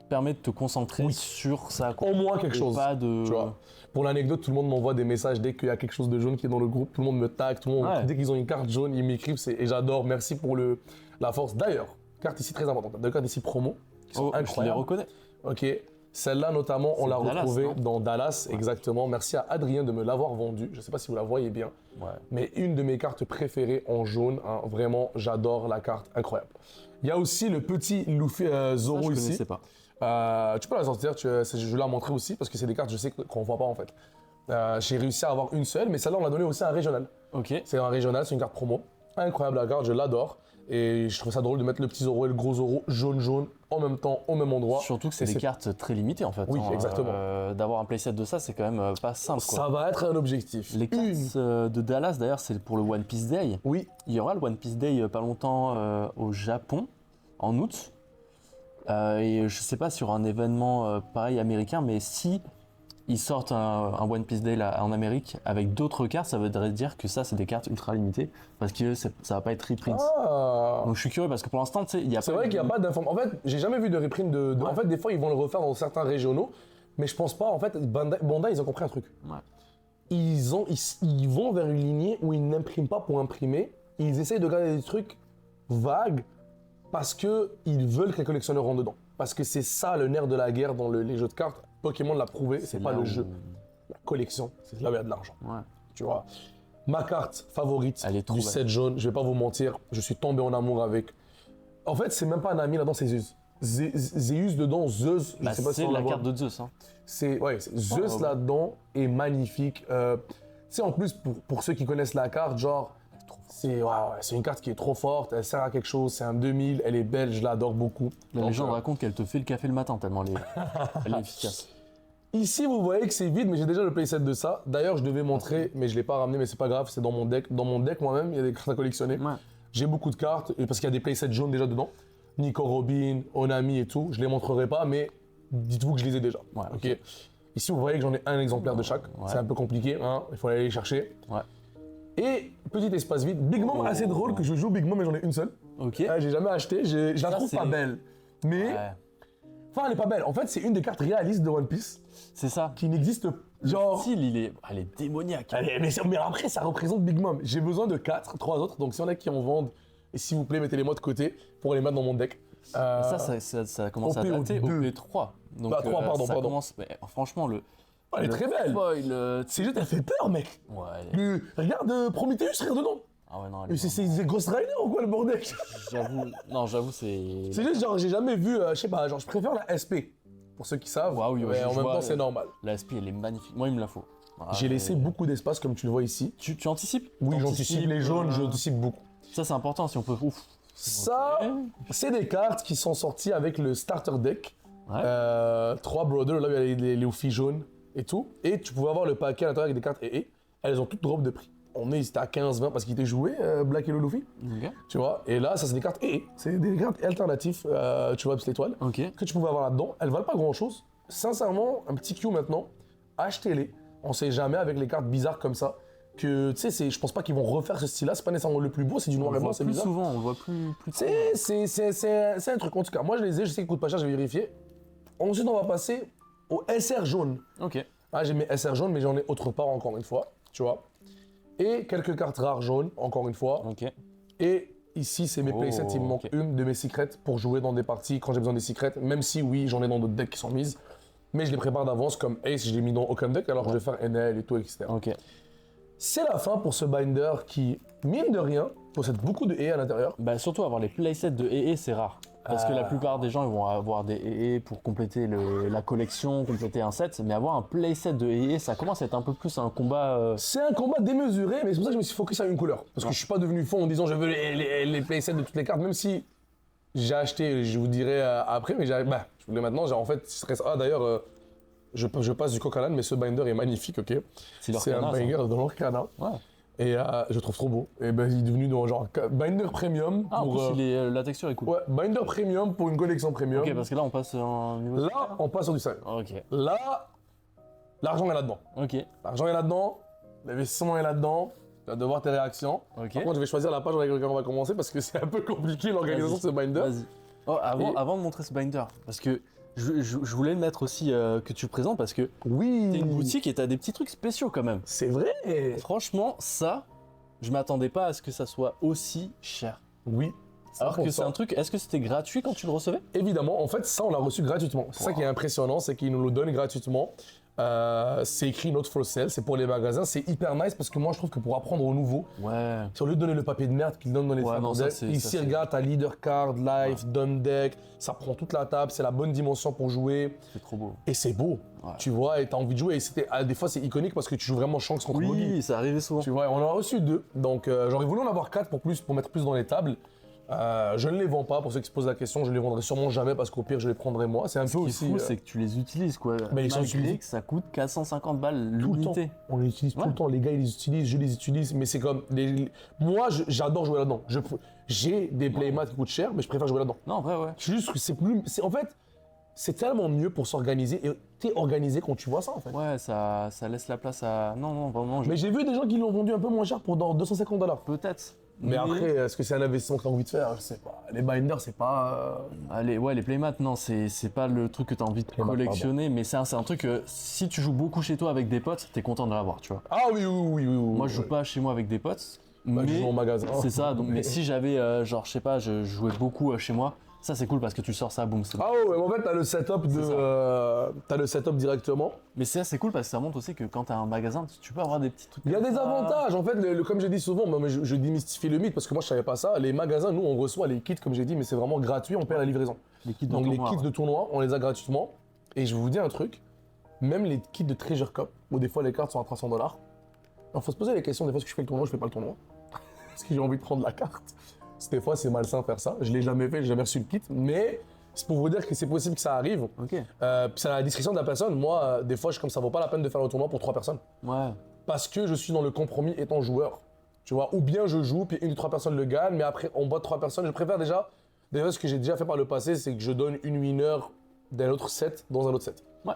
permet de te concentrer sur ça. Au moins quelque chose. Pas de... Tu vois. Pour l'anecdote, tout le monde m'envoie des messages dès qu'il y a quelque chose de jaune qui est dans le groupe. Tout le monde me tag, dès qu'ils ont une carte jaune, ils m'écrivent. Et j'adore. Merci pour la force. D'ailleurs, carte ici très importante. Deux cartes ici promo qui sont incroyables. Je les reconnais. Ok. Celle-là notamment, on l'a retrouvée dans Dallas, exactement. Merci à Adrien de me l'avoir vendue. Je ne sais pas si vous la voyez bien. Mais une de mes cartes préférées en jaune. Hein, vraiment, j'adore la carte. Incroyable. Il y a aussi le petit Luffy Zoro ici. Je ne connaissais pas. Tu peux la sortir, je vais la montrer aussi parce que c'est des cartes je sais qu'on voit pas en fait. J'ai réussi à avoir une seule, mais celle-là on l'a donnée aussi à un régional. Ok. C'est un régional, c'est une carte promo. Incroyable la carte, je l'adore. Et je trouve ça drôle de mettre le petit Zoro et le gros Zoro jaune en même temps, au même endroit. Surtout que c'est des cartes très limitées en fait. Oui, exactement. D'avoir un playset de ça, c'est quand même pas simple. Ça va être un objectif. Les cartes de Dallas d'ailleurs, c'est pour le One Piece Day. Oui. Il y aura le One Piece Day pas longtemps au Japon, en août. Et je sais pas sur un événement pareil américain, mais si ils sortent un One Piece Day là, en Amérique avec d'autres cartes, ça voudrait dire que ça c'est des cartes ultra limitées parce que ça va pas être reprint. Donc je suis curieux parce que pour l'instant, tu sais, il y a. C'est vrai qu'il n'y a pas d'information. En fait, j'ai jamais vu de reprint En fait, des fois ils vont le refaire dans certains régionaux, mais je pense pas. En fait, Bandai ils ont compris un truc. Ils vont vers une lignée où ils n'impriment pas pour imprimer. Ils essayent de garder des trucs vagues. Parce qu'ils veulent que les collectionneurs rentrent dedans. Parce que c'est ça le nerf de la guerre dans les jeux de cartes. Pokémon l'a prouvé, c'est pas le jeu. La collection, c'est là où il y a de l'argent. Tu vois. Ma carte favorite du set jaune, je vais pas vous mentir, je suis tombé en amour avec. En fait, c'est même pas un ami là-dedans, c'est Zeus. Zeus dedans, Zeus, je sais pas si c'est on la carte de Zeus. Hein. Zeus là-dedans est magnifique. Tu sais, en plus, pour ceux qui connaissent la carte, genre. C'est une carte qui est trop forte, elle sert à quelque chose, c'est un 2000, elle est belle, je l'adore beaucoup. La légende raconte qu'elle te fait le café le matin tellement elle est efficace. Ici, vous voyez que c'est vide, mais j'ai déjà le playset de ça. D'ailleurs, je devais montrer, mais je l'ai pas ramené, mais c'est pas grave, c'est dans mon deck. Dans mon deck moi-même, il y a des cartes à collectionner. J'ai beaucoup de cartes, parce qu'il y a des playsets jaunes déjà dedans. Nico Robin, Onami et tout, je les montrerai pas, mais dites-vous que je les ai déjà. Ok. Ici, vous voyez que j'en ai un exemplaire de chaque. C'est un peu compliqué, hein, il faut aller les chercher. Et petit espace vide, Big Mom, assez drôle que je joue Big Mom mais j'en ai une seule. Ok. J'ai jamais acheté, je la trouve pas belle. Mais, enfin elle est pas belle, en fait c'est une des cartes réalistes de One Piece. C'est ça. Qui n'existe, genre... Le style, elle est démoniaque. Mais après ça représente Big Mom. J'ai besoin de 3 autres, donc s'il y en a qui en vendent, et s'il vous plaît mettez-les moi de côté pour les mettre dans mon deck. Ça commence à dater au P3. Donc, 3, pardon. Commence, franchement, elle est très belle. C'est juste, elle fait peur, mec. Regarde Prometheus, regarde dedans. Ah ouais, non, Mais c'est des Ghost Rider ou quoi le bordel? J'avoue, c'est. C'est juste genre, j'ai jamais vu, je sais pas, genre, je préfère la SP. Pour ceux qui savent, Ouais, oui, mais en même temps, c'est normal. La SP, elle est magnifique. Moi, il me la faut. J'ai laissé beaucoup d'espace, comme tu le vois ici. Tu anticipes? Oui, j'anticipe les jaunes, j'anticipe beaucoup. Ça, c'est important si on peut. Ouf. Ça, c'est des cartes qui sont sorties avec le starter deck. Ouais. 3 Brothers, là, il y a les Luffy jaunes et tout. Et tu pouvais avoir le paquet à l'intérieur avec des cartes EE. Elles ont toutes drop de prix. C'était à 15-20 parce qu'il était joué, Black et le Luffy. Ok. Tu vois, et là, ça, c'est des cartes EE. C'est des cartes alternatives, tu vois, petite étoile. Ok. Que tu pouvais avoir là-dedans. Elles valent pas grand-chose. Sincèrement, un petit Q maintenant, achetez-les. On sait jamais avec les cartes bizarres comme ça. Que, tu sais, je pense pas qu'ils vont refaire ce style-là. C'est pas nécessairement le plus beau, c'est du noir et blanc, c'est bizarre. Souvent, on le voit plus C'est un truc. En tout cas, moi, je les ai, je sais qu'ils coûtent pas cher, je vais vérifier. Ensuite, on va passer au SR jaune. Ok. Ah, j'ai mes SR jaunes, mais j'en ai autre part encore une fois, tu vois. Et quelques cartes rares jaunes, encore une fois. Ok. Et ici, c'est mes playsets, il me manque une de mes secrets pour jouer dans des parties quand j'ai besoin des secrets. Même si, oui, j'en ai dans d'autres decks qui sont mises. Mais je les prépare d'avance, comme Ace, je l'ai mis dans aucun deck, alors que je vais faire NL et tout, etc. Ok. C'est la fin pour ce binder qui, mine de rien, possède beaucoup de EE à l'intérieur. Bah, surtout avoir les playsets de EE, c'est rare. Parce que la plupart des gens, ils vont avoir des EE pour compléter la collection, compléter un set. Mais avoir un playset de EE, ça commence à être un peu plus un combat. C'est un combat démesuré, mais c'est pour ça que je me suis focus à une couleur. Parce que je suis pas devenu fond en disant je veux les playsets de toutes les cartes, même si j'ai acheté, je vous dirai après, mais je voulais maintenant, en fait, d'ailleurs, je passe du coq à l'âne, mais ce binder est magnifique, ok. C'est un banger de l'Orcana. Ouais. Et je le trouve trop beau. Et ben il est devenu genre binder premium. Ah, en plus, la texture est cool. Ouais, binder premium pour une collection premium. Ok, parce que là, on passe en niveau. Là, on passe sur du sérieux. Ok. Là, l'argent est là-dedans. Ok. L'argent est là-dedans, l'investissement est là-dedans. Tu vas devoir tes réactions. Ok. Par contre, je vais choisir la page avec laquelle on va commencer parce que c'est un peu compliqué l'organisation de ce binder. Vas-y. Oh, avant de montrer ce binder, parce que je voulais le mettre aussi que tu présentes parce que oui, t'es une boutique et t'as des petits trucs spéciaux quand même. C'est vrai. Franchement, ça, je m'attendais pas à ce que ça soit aussi cher. Oui. Alors que c'est un truc, est-ce que c'était gratuit quand tu le recevais? Évidemment, en fait, ça, on l'a reçu gratuitement. C'est ça qui est impressionnant, c'est qu'ils nous le donnent gratuitement. C'est écrit Not for Sale, c'est pour les magasins. C'est hyper nice parce que moi, je trouve que pour apprendre au nouveau, si au lieu de donner le papier de merde qu'ils donnent dans les decks, ici, regarde, t'as leader card, life, done deck, ça prend toute la table, c'est la bonne dimension pour jouer. C'est trop beau. Et c'est beau, tu vois, et t'as envie de jouer. Et des fois, c'est iconique parce que tu joues vraiment Shanks contre Boggy. Oui, ça arrivait souvent. Tu vois, on en a reçu 2. Donc, j'aurais voulu en avoir 4 pour mettre plus dans les tables. Je ne les vends pas, pour ceux qui se posent la question, je ne les vendrai sûrement jamais parce qu'au pire je les prendrai moi. C'est un peu aussi. Ce qui est fou, c'est que tu les utilises quoi. Mais ils sont Malgré utilisés. que ça coûte 450 balles Tout l'unité. le temps. On les utilise tout le temps. Les gars ils les utilisent, je les utilise. Mais c'est comme. Moi j'adore jouer là-dedans. J'ai des playmats qui coûtent cher, mais je préfère jouer là-dedans. Non, vrai, ouais. Juste que c'est plus. En fait, c'est tellement mieux pour s'organiser. Et t'es organisé quand tu vois ça en fait. Ouais, ça laisse la place à. Non, vraiment. Mais j'ai vu des gens qui l'ont vendu un peu moins cher pour dans $250. Peut-être. Mais après, est-ce que c'est un investissement que tu as envie de faire? Je sais pas. Les binders, c'est pas. Les playmats, non, c'est pas le truc que tu as envie de collectionner, mais c'est un truc que si tu joues beaucoup chez toi avec des potes, t'es content de l'avoir, tu vois. Ah oui. Moi, je joue pas chez moi avec des potes. Mais je joue en magasin. C'est ça, donc, mais si j'avais, genre, je sais pas, je jouais beaucoup chez moi, ça c'est cool parce que tu sors ça, boum. Ah ouais, en fait, t'as le setup t'as le setup directement. Mais c'est cool parce que ça montre aussi que quand t'as un magasin, tu peux avoir des petits trucs. Il y a des avantages, en fait, comme j'ai dit souvent, mais je démystifie le mythe parce que moi je savais pas ça. Les magasins, nous on reçoit les kits, comme j'ai dit, mais c'est vraiment gratuit, on paie la livraison. Les kits de Donc tournoi, les kits de tournoi, on les a gratuitement. Et je vais vous dire un truc, même les kits de Treasure Cup, où des fois les cartes sont à $300, il faut se poser la question, des fois, est-ce que je fais le tournoi, je fais pas le tournoi. Parce que j'ai envie de prendre la carte. Des fois, c'est malsain de faire ça. Je l'ai jamais fait, j'ai jamais reçu le kit, mais c'est pour vous dire que c'est possible que ça arrive. Ok. Puis c'est à la discrétion de la personne. Moi, des fois, comme ça vaut pas la peine de faire le tournoi pour 3 personnes. Ouais. Parce que je suis dans le compromis étant joueur. Tu vois, ou bien je joue, puis une ou 3 personnes le gagnent, mais après, on bat 3 personnes. Je préfère déjà ce que j'ai déjà fait par le passé, c'est que je donne une winner d'un autre set dans un autre set. Ouais.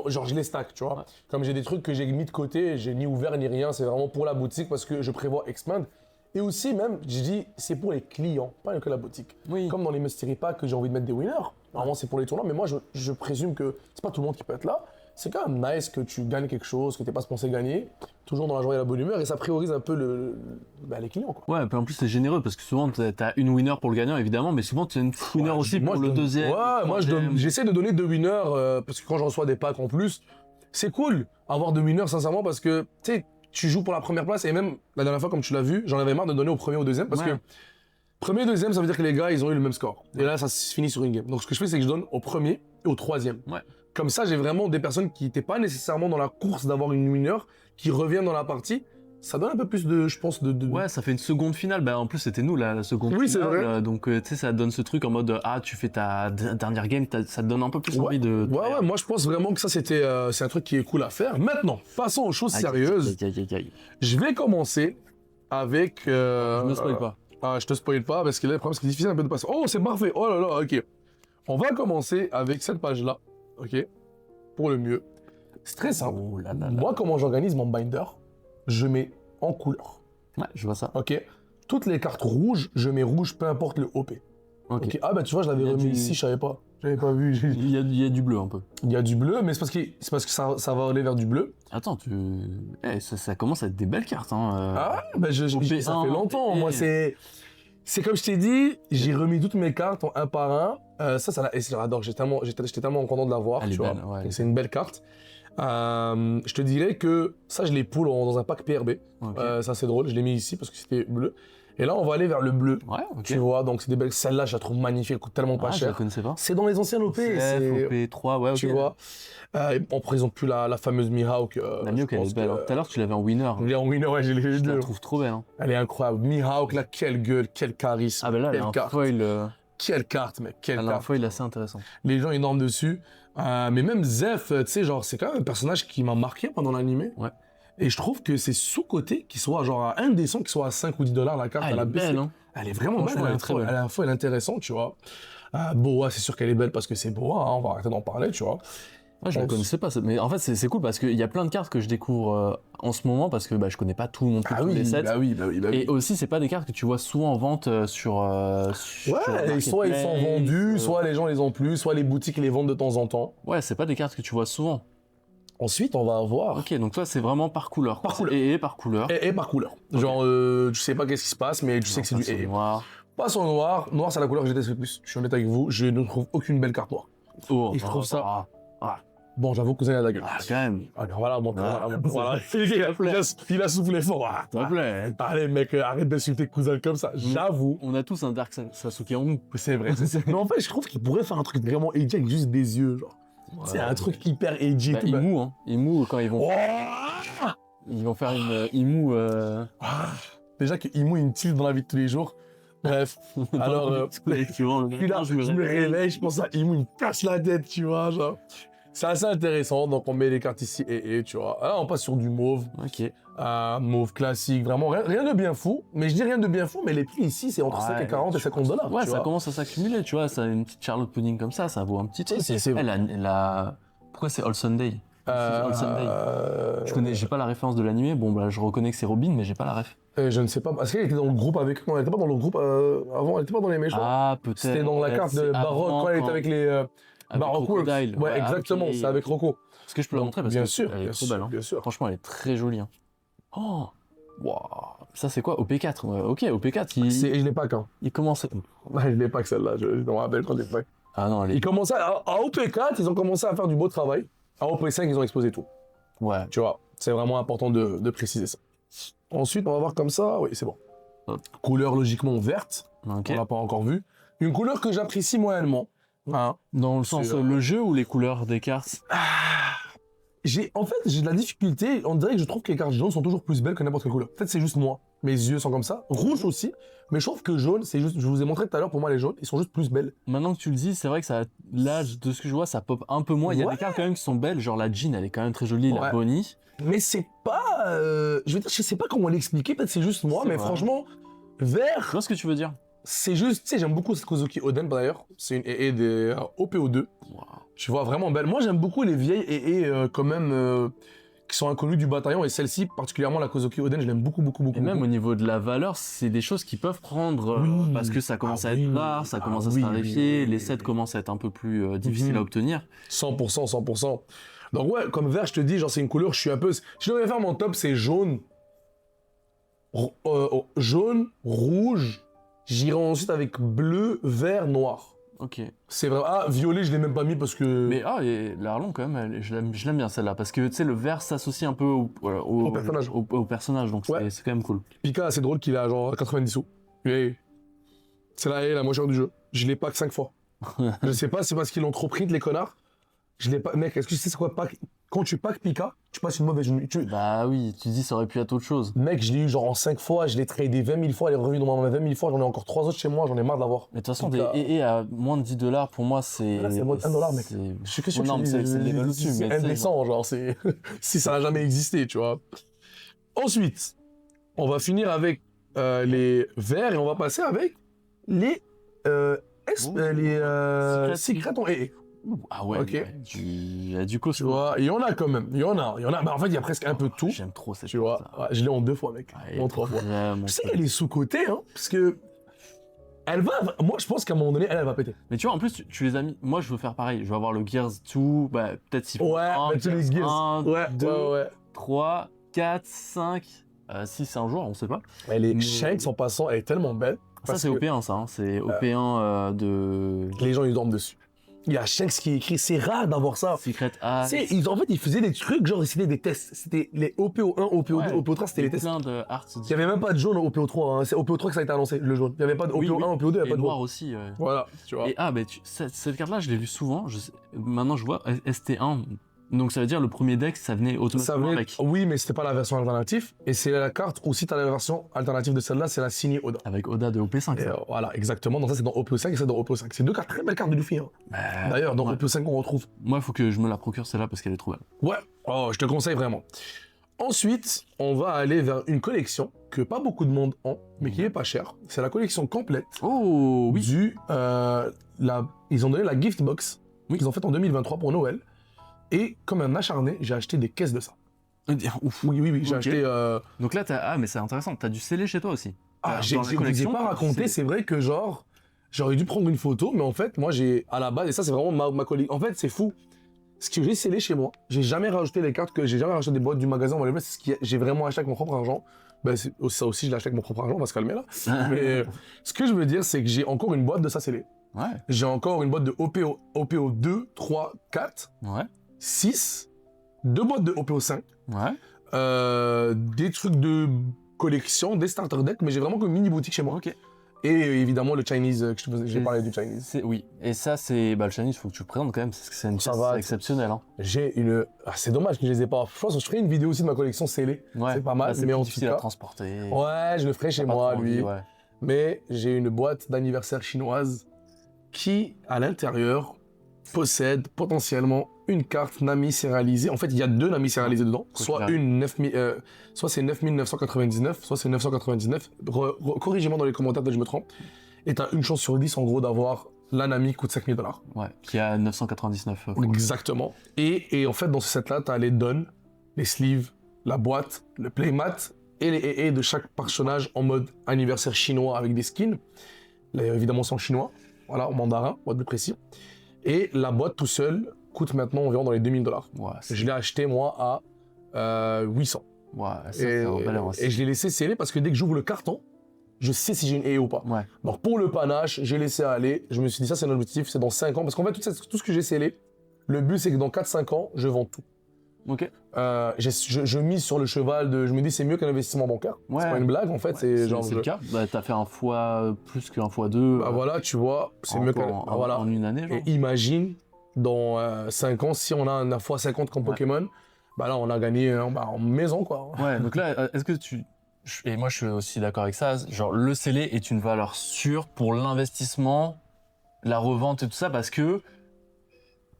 Genre, je les stack, tu vois. Ouais. Comme j'ai des trucs que j'ai mis de côté, j'ai ni ouvert ni rien, c'est vraiment pour la boutique parce que je prévois expand. Et aussi, même, je dis, c'est pour les clients, pas que la boutique. Oui. Comme dans les mystery packs que j'ai envie de mettre des winners. Normalement, c'est pour les tournois, mais moi, je présume que c'est pas tout le monde qui peut être là. C'est quand même nice que tu gagnes quelque chose que t'es pas censé gagner, toujours dans la joie et la bonne humeur, et ça priorise un peu les clients, quoi. Ouais, puis en plus, c'est généreux parce que souvent, t'as une winner pour le gagnant, évidemment, mais souvent, t'as une winner aussi pour le deuxième. Ouais, moi, j'essaie de donner 2 winners parce que quand je reçois des packs en plus, c'est cool avoir 2 winners, sincèrement, parce que, tu sais, tu joues pour la première place. Et même la dernière fois, comme tu l'as vu, j'en avais marre de donner au premier ou au deuxième parce que premier et deuxième, ça veut dire que les gars, ils ont eu le même score. Et là, ça se finit sur une game. Donc, ce que je fais, c'est que je donne au premier et au troisième. Ouais. Comme ça, j'ai vraiment des personnes qui n'étaient pas nécessairement dans la course d'avoir une winner, qui reviennent dans la partie. Ça donne un peu plus de, je pense, de... Ouais, ça fait une seconde finale. Bah, en plus, c'était nous, la seconde Oui, c'est finale. vrai. Donc, tu sais, ça donne ce truc en mode, tu fais ta dernière game, ça te donne un peu plus envie de... Ouais, moi, je pense vraiment que ça, c'est un truc qui est cool à faire. Maintenant, passons aux choses sérieuses. Je vais commencer avec... Je me spoil pas. Ah, je te spoil pas, parce que là, le problème, c'est que c'est difficile un peu de passer. Oh, c'est parfait. Oh là là, ok. On va commencer avec cette page-là, ok? Pour le mieux. C'est très simple. Oh là là là. Moi, comment j'organise mon binder? Je mets en couleur. Ouais, je vois ça. Ok. Toutes les cartes rouges, je mets rouge, peu importe le OP. Ok. Ah bah tu vois, je l'avais remis ici, je savais pas. J'avais pas vu. Il y a du bleu un peu. Il y a du bleu, mais c'est parce que ça va aller vers du bleu. Attends, ça commence à être des belles cartes. Hein. Ah, bah ça fait longtemps. Moi, c'est comme je t'ai dit, j'ai remis toutes mes cartes en un par un. Ça et j'adore. J'étais tellement content de l'avoir. Elle est tu vois. belle, ouais. C'est une belle carte. Je te dirais que ça, je les poule dans un pack PRB. Okay. Ça, c'est drôle. Je l'ai mis ici parce que c'était bleu. Et là, on va aller vers le bleu. Ouais, ok. Tu vois, donc c'est des belles. Celle-là, je la trouve magnifique. Elle coûte tellement pas Je cher. la connaissais pas. C'est dans les anciennes OP. OP3, ouais, ok. Tu vois. Après, ils ont plus la fameuse Mihawk. La Mihawk, elle est belle. Tout à l'heure, tu l'avais en winner. Elle est en winner, ouais, j'ai les Je deux. la trouve trop belle. Hein. Elle est incroyable. Mihawk, là, quelle gueule, quel charisme. Ah, bah là, elle a un foil. Quelle carte, mec, quelle carte. Elle a un foil assez intéressant. Les gens, ils dorment dessus. Mais même Zeph, tu sais, genre, c'est quand même un personnage qui m'a marqué pendant l'animé. Ouais. Et je trouve que c'est sous-côté, qu'il soit genre à indécent, qu'il soit à 5 ou 10 dollars la carte. Elle est belle, hein. Elle est vraiment belle. Elle est très belle. Elle a un foil intéressant, tu vois. Boa, c'est sûr qu'elle est belle parce que c'est Boa, hein, on va arrêter d'en parler, tu vois. Ouais, je la connaissais pas, mais en fait c'est cool parce qu'il y a plein de cartes que je découvre en ce moment parce que je connais pas tout non plus tous les sets. Bah oui. Et aussi c'est pas des cartes que tu vois souvent en vente sur ouais, soit ils sont vendus, soit les gens les ont plus, soit les boutiques les vendent de temps en temps. Ouais, c'est pas des cartes que tu vois souvent. Ensuite, on va avoir... Ok, donc toi c'est vraiment par couleur. Par couleur. Et par couleur. Et par couleur. Okay. Genre, tu sais pas qu'est-ce qui se passe, mais tu sais que c'est du noir. Pas sur noir. Noir, c'est la couleur que je déteste le plus. Je suis honnête avec vous, je ne trouve aucune belle carte noire. Oh, et je trouve ça... Bon, j'avoue, cousin, il a la gueule. Quand même. Alors voilà, voilà. Il a soufflé fort. S'il te plaît. Allez, mec, arrête d'insulter cousin comme ça. J'avoue. On a tous un Dark Sasuke en nous. C'est vrai. Mais en fait, je trouve qu'il pourrait faire un truc vraiment edgy avec juste des yeux, genre. Ouais. C'est un truc hyper edgy. Bah, Imu, hein. Imu, quand ils vont... Ils vont faire une Imu... Déjà que Imu, il me tilt dans la vie de tous les jours. Bref, alors... je me réveille, je pense à Imu, il me casse la tête, tu vois, genre... C'est assez intéressant, donc on met les cartes ici et tu vois. Là, on passe sur du mauve. Ok. Mauve classique, vraiment rien de bien fou. Mais je dis rien de bien fou, mais les prix ici, c'est entre 5 et 40 et 50 dollars. Ouais, ça commence à s'accumuler, tu vois. Ça, une petite Charlotte Pudding comme ça vaut un petit truc. Pourquoi c'est All Sunday? All Sunday. J'ai pas la référence de l'animé. Bon, bah, je reconnais que c'est Robin, mais j'ai pas la ref. Je ne sais pas. Est-ce qu'elle était dans le groupe avec. Non, elle était pas dans le groupe avant, elle était pas dans les méchants. Ah, peut-être. C'était dans la carte de Baroque quand elle était avec les. Baroque. Ouais, exactement, c'est avec Rocco. Est-ce que je peux la montrer parce bien que sûr, elle est trop belle. Hein. Bien sûr. Franchement, elle est très jolie. Hein. Oh, wow. Ça c'est quoi? OP4. Ouais, ok, OP4. Je l'ai pas quand. Il commençait. Ouais, je l'ai pas que celle-là. Je me rappelle quand je l'ai fait. Ah non, Ils commençaient à OP4, ils ont commencé à faire du beau travail. À OP5, ils ont explosé tout. Ouais. Tu vois, c'est vraiment important de préciser ça. Ensuite, on va voir comme ça. Oui, c'est bon. Hop. Couleur logiquement verte. Okay. On l'a pas encore vu. Une couleur que j'apprécie moyennement. Hein. Dans le sens le jeu ou les couleurs des cartes? En fait, j'ai de la difficulté. On dirait que je trouve que les cartes jaunes sont toujours plus belles que n'importe quelle couleur. Peut-être c'est juste moi. Mes yeux sont comme ça. Rouge aussi. Mais je trouve que jaune, c'est juste. Je vous ai montré tout à l'heure, pour moi, les jaunes, ils sont juste plus belles. Maintenant que tu le dis, c'est vrai que ça, là, de ce que je vois, ça pop un peu moins. Il y a des cartes quand même qui sont belles. Genre la Jean, elle est quand même très jolie. La Bonnie. Mais c'est pas. Je veux dire, je sais pas comment l'expliquer. Peut-être c'est juste moi. Mais franchement, vert. Je vois ce que tu veux dire. C'est juste, tu sais, j'aime beaucoup cette Kozuki Oden d'ailleurs. C'est une EE des OPO2. Wow. Tu vois, vraiment belle. Moi, j'aime beaucoup les vieilles EE quand même qui sont inconnues du bataillon. Et celle-ci, particulièrement la Kozuki Oden, je l'aime beaucoup. Et même au niveau de la valeur, c'est des choses qui peuvent prendre parce que ça commence à être rare, ça commence à se raréfier, les sets commencent à être un peu plus difficiles à obtenir. 100%. Donc ouais, comme vert, je te dis, genre c'est une couleur, je suis un peu... Si je devais faire mon top, c'est jaune, jaune, rouge. J'irai ensuite avec bleu, vert, noir. Ok. C'est vrai. Ah, violet, je l'ai même pas mis parce que. Mais et l'Arlon quand même, je l'aime bien celle-là parce que tu sais le vert s'associe un peu Au personnage. Au personnage, donc Ouais. c'est quand même cool. Pika, c'est drôle qu'il a genre 90 sous. Et c'est la moins chère du jeu. Je l'ai pack 5 fois. Je sais pas, c'est parce qu'ils l'ont trop print, les connards. Je l'ai pas. Mec, est-ce que tu sais c'est quoi pack? Quand tu pack Pika, tu passes une mauvaise journée. Bah oui, tu dis ça aurait pu être autre chose. Mec, je l'ai eu genre en 5 fois, je l'ai tradé 20 000 fois, elle est revenue dans ma main 20 000 fois, j'en ai encore 3 autres chez moi, j'en ai marre de l'avoir. Mais de toute façon, des EE à moins de $10, pour moi, c'est. Là, c'est moins de $1, mec. Je suis que sûr non, que c'est le level au-dessus. c'est mais tu sais, indécent, genre, c'est. Si ça n'a jamais existé, tu vois. Ensuite, on va finir avec les verts et on va passer avec les. Les secrets en EE. Ah ouais, Ok. il y a du coup, Tu vois, il y en a quand même. Il y en a. Bah, en fait, il y a presque un peu de tout. J'aime trop cette Tu vois, carte-là. ouais, je l'ai en 2 fois, mec. Ouais, En 3 fois. vraiment Tu sais cool. qu'elle est sous-cotée, hein, parce que. Elle va. Moi, je pense qu'à un moment donné, elle va péter. Mais tu vois, en plus, tu les as mis. Moi, je veux faire pareil. Je veux avoir le Gears 2. Bah, peut-être s'il faut. Ouais, mais tu les Gears. 1, Ouais, 2, ouais. 3, 4, 5. 6, c'est un jour, on sait pas. Elle est Mais- Shanks en passant, elle est tellement belle. Ça, parce c'est que OP1, ça. Hein. C'est OP1 de. Les gens, ils dorment dessus. Il y a Shanks qui est écrit, c'est rare d'avoir ça. Secret A. Tu sais, en fait, ils faisaient des trucs, genre, c'était des tests. C'était les OPO1, OPO2, Ouais. OPO3, c'était les tests. Plein de arts. Il n'y avait même pas de jaune au OPO3, hein. C'est au OPO3 que ça a été annoncé, le jaune. Il n'y avait pas de OPO1, OPO2, il n'y avait Et pas de noir jaune. aussi. Voilà, tu vois. Et mais cette carte-là, je l'ai vue souvent. Maintenant, je vois ST1. Donc, ça veut dire le premier deck, ça venait Ça automatiquement venait... avec. Oui, mais c'était pas la version alternative. Et c'est la carte, ou si tu as la version alternative de celle-là, c'est la signée Oda. Avec Oda de OP5. Et, ça. voilà, exactement. Donc ça, c'est dans OPO5 et c'est dans OPO5. C'est deux cartes, très belles cartes de Luffy. Hein. D'ailleurs, dans ouais. OPO5, on retrouve. Moi, il faut que je me la procure celle-là parce qu'elle est trop belle. Ouais, oh, je te conseille vraiment. Ensuite, on va aller vers une collection que pas beaucoup de monde ont, mais qui est pas chère. C'est la collection complète Oh oui. Ils ont donné la gift box Oui. qu'ils ont faite en 2023 pour Noël. Et comme un acharné, j'ai acheté des caisses de ça. Ouf. Oui, j'ai Ok. acheté... Donc là, mais c'est intéressant. T'as du scellé chez toi aussi. Ah, Dans la je vous ai collection, pas raconté, c'est- c'est vrai que genre, j'aurais dû prendre une photo, mais en fait, moi j'ai, à la base, et ça c'est vraiment ma collection. En fait, c'est fou. Ce que j'ai scellé chez moi, j'ai jamais rajouté les cartes j'ai jamais racheté des boîtes du magasin, c'est ce que j'ai vraiment acheté avec mon propre argent. Ben, ça aussi, je l'ai acheté avec mon propre argent, on va se calmer là. Mais ce que je veux dire, c'est que j'ai encore une boîte de ça scellé. Ouais. J'ai encore une boîte de OPO 2, 3, 4, Ouais. 6, deux boîtes de OPO 5, Ouais. des trucs de collection, des starter decks, mais j'ai vraiment une mini boutique chez moi. Ok. Et évidemment le Chinese, j'ai parlé du Chinese. Oui. Et ça, c'est le Chinese, faut que tu le présentes quand même parce que c'est une Ça pièce va, exceptionnelle. Hein. J'ai une... Ah, c'est dommage que je les ai pas. Je pense que je ferai une vidéo aussi de ma collection scellée. Ouais. C'est pas mal, Bah, c'est mais plus en tout difficile à cas... transporter. Ouais, je le ferai chez T'as pas moi, trop lui. envie, ouais. Mais j'ai une boîte d'anniversaire chinoise qui, à l'intérieur, possède potentiellement une carte Nami sérialisée. En fait, il y a deux Nami sérialisées dedans. Soit c'est 9999, soit c'est 999. Corrigez-moi dans les commentaires dès que je me trompe. Et t'as une chance sur 10, en gros, d'avoir la Nami qui coûte $5000. Ouais. Qui a 999. Exactement. Et en fait, dans ce set-là, t'as les dons, les sleeves, la boîte, le playmat et les EE de chaque personnage en mode anniversaire chinois avec des skins. Là, évidemment, c'est en chinois. Voilà, en mandarin, pour être plus précis. Et la boîte tout seul coûte maintenant environ dans les $2000. Ouais. Je l'ai acheté, moi, à 800. Ouais. Ça vaut valeur aussi. Et je l'ai laissé sceller parce que dès que j'ouvre le carton, je sais si j'ai une EE ou pas. Ouais. Donc pour le panache, j'ai laissé aller. Je me suis dit, ça c'est un objectif, c'est dans 5 ans. Parce qu'en fait, tout ce que j'ai scellé, le but c'est que dans 4-5 ans, je vends tout. Ok. Je mise sur le cheval je me dis, c'est mieux qu'un investissement bancaire. Ouais. C'est pas une blague en fait, Ouais, c'est genre. C'est le cas. Bah, t'as fait un fois plus qu'un fois deux. Bah voilà, tu vois, c'est mieux qu'un. Bah, voilà. En une année, genre. Et imagine, dans 5 ans, si on a un x50 comme Ouais. Pokémon, bah là on a gagné en maison quoi. Ouais, donc là, est-ce que et moi je suis aussi d'accord avec ça, genre le scellé est une valeur sûre pour l'investissement, la revente et tout ça, parce que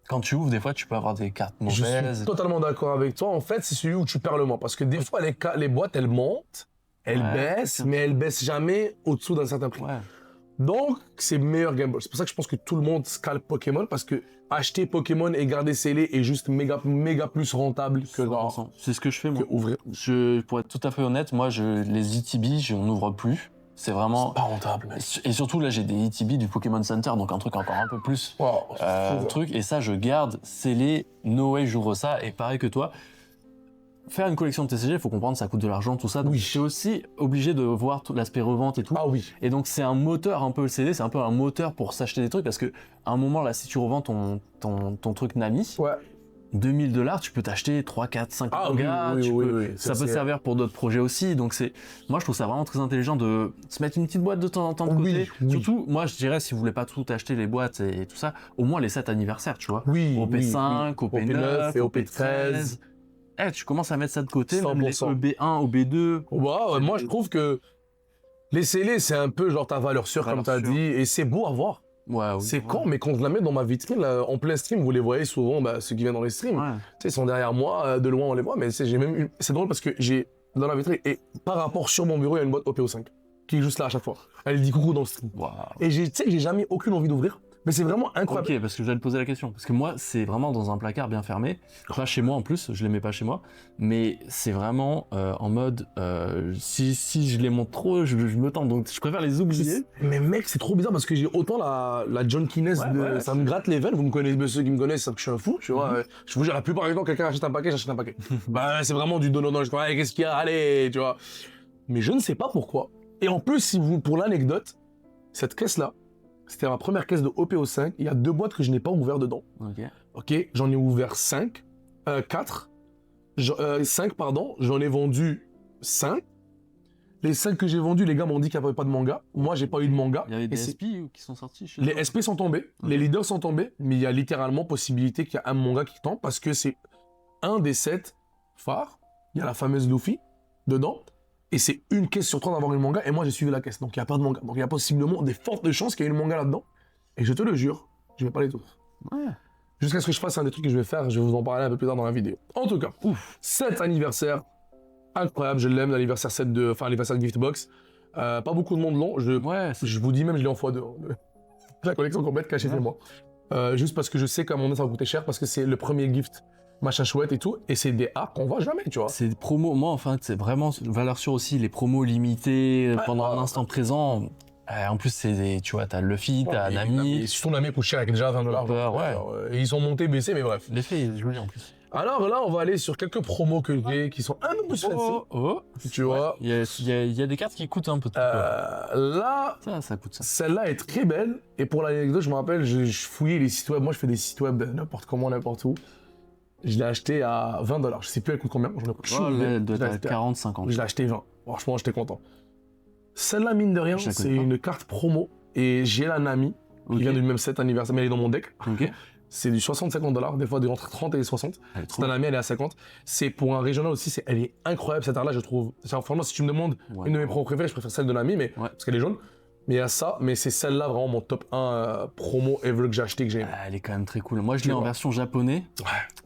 quand tu ouvres, des fois tu peux avoir des cartes Je mauvaises. suis totalement d'accord avec toi. En fait, c'est celui où tu perds le moins. Parce que des fois, les boîtes, elles montent, elles Ouais, baissent, mais elles baissent jamais au-dessous d'un certain prix. Ouais. Donc, c'est meilleur gamble. C'est pour ça que je pense que tout le monde scalpe Pokémon, parce que acheter Pokémon et garder scellé est juste méga plus rentable que genre, C'est ce que je fais moi. que ouvrir. Pour être tout à fait honnête, moi les ETB, je n'ouvre plus. C'est vraiment. Pas rentable, mec. Et surtout là, j'ai des ETB du Pokémon Center, donc un truc encore un peu plus. Wow, Truc, et ça, je garde scellé. No way, j'ouvre ça. Et pareil que toi, faire une collection de TCG, il faut comprendre, ça coûte de l'argent, tout ça. Donc Oui. tu es aussi obligé de voir tout l'aspect revente et tout. Ah oui. Et donc c'est un moteur, un peu le CD, c'est un peu un moteur pour s'acheter des trucs parce que à un moment là, si tu revends ton truc Nami, Ouais. $2000, tu peux t'acheter 3, 4, 5 Ah mangas, oui. ça peut te servir pour d'autres projets aussi. Donc moi je trouve ça vraiment très intelligent de se mettre une petite boîte de temps en temps de côté. Oui. Surtout, moi je dirais, si vous voulez pas tout acheter les boîtes et tout ça, au moins les 7 anniversaires, tu vois. Oui. OP5, OP9, et OP13. Tu commences à mettre ça de côté, même les 100%. EB1, OB2. Ouais, moi je trouve que les scellés, c'est un peu genre ta valeur sûre, comme Valeur tu as sûre. dit, et c'est beau à voir. Ouais, oui, C'est ouais. con, mais quand je la mets dans ma vitrine, là, en plein stream, vous les voyez souvent, ceux qui viennent dans les streams, Ouais. tu sais, ils sont derrière moi, de loin on les voit, mais j'ai même c'est drôle parce que j'ai dans la vitrine, et par rapport sur mon bureau, il y a une boîte OPO5 qui est juste là à chaque fois. Elle dit coucou dans le stream. Waouh. Et tu sais que j'ai jamais aucune envie d'ouvrir, mais c'est vraiment incroyable. Ok, parce que je vais te poser la question. Parce que moi, c'est vraiment dans un placard bien fermé. Pas chez moi en plus, je les mets pas chez moi. Mais c'est vraiment en mode, si je les montre trop, je me tente. Donc je préfère les oublier. Mais mec, c'est trop bizarre parce que j'ai autant la junkiness de. Ouais, ça me gratte les veines, vous me connaissez, ceux qui me connaissent savent que je suis un fou, tu vois. Je vous jure, la plupart du temps, quelqu'un achète un paquet, j'achète un paquet. C'est vraiment du donnant. Je dis, ouais, qu'est-ce qu'il y a, allez, tu vois. Mais je ne sais pas pourquoi. Et en plus, pour l'anecdote, cette caisse-là, c'était ma première caisse de OPO5. Il y a 2 boîtes que je n'ai pas ouvert dedans. Ok. Ok, j'en ai ouvert 4. 5, pardon. J'en ai vendu 5. Les 5 que j'ai vendus, les gars m'ont dit qu'il n'y avait pas de manga. Moi, j'ai pas eu de manga. Il y avait Et des c'est- SP qui sont sortis chez Les toi SP sont tombés, les leaders sont tombés, mais il y a littéralement possibilité qu'il y a un manga qui tombe parce que c'est un des 7 phares. Il y a la fameuse Luffy dedans. Et c'est une caisse sur 3 d'avoir une manga. Et moi, j'ai suivi la caisse. Donc, il n'y a pas de manga. Donc, il y a possiblement des fortes chances qu'il y ait une manga là-dedans. Et je te le jure, je vais pas les tous. Ouais. Jusqu'à ce que je fasse un des trucs que je vais faire, je vais vous en parler un peu plus tard dans la vidéo. En tout cas, 7 anniversaire, incroyable, je l'aime, l'anniversaire 7 l'anniversaire de Giftbox. Pas beaucoup de monde l'ont, Ouais, je vous dis même, je l'ai en x2. La collection complète cachée chez moi. Juste parce que je sais qu'à mon avis, ça va coûter cher, parce que c'est le premier gift, machin chouette et tout, et c'est des A qu'on voit jamais, tu vois. c'est des promos. Moi, enfin, c'est vraiment valeur sûre aussi. Les promos limitées pendant un instant présent. En plus, tu vois, t'as Luffy, t'as Nami. Et si ton ami coûte cher avec déjà 20 $. Ouais. Alors, et ils sont montés, baissés, mais bref. L'effet est joli en plus. Alors là, on va aller sur quelques promos que j'ai qui sont un peu plus fancy, tu vois. Il y a des cartes qui coûtent un peu. Là, Ça coûte ça. celle-là est très belle. Et pour l'anecdote, je me rappelle, je fouillais les sites web. Moi, je fais des sites web de n'importe comment, n'importe où. Je l'ai acheté à 20 $. Je sais plus elle coûte combien. J'en ai coûté. Oh, là, elle doit Je l'ai être à acheté 40, 50. Je l'ai acheté 20. Franchement, j'étais content. Celle-là, mine de rien, Je la c'est connais pas. une carte promo. Et j'ai la Nami, qui Ok. vient du même 7 anniversaire, mais elle est dans mon deck. Ok. C'est du 60-50 $, des fois entre 30 et 60. Elle est trop C'est un ami, elle est à 50. C'est pour un régional aussi, elle est incroyable cette art-là, je trouve. Franchement, si tu me demandes Ouais. une de mes promos préférées, je préfère celle de l'ami, mais Ouais. parce qu'elle est jaune. Mais il y a ça, mais c'est celle-là vraiment mon top 1 promo ever que j'ai acheté, que j'ai aimé. Elle est quand même très cool. Moi, je Tu l'ai en vois. version japonais.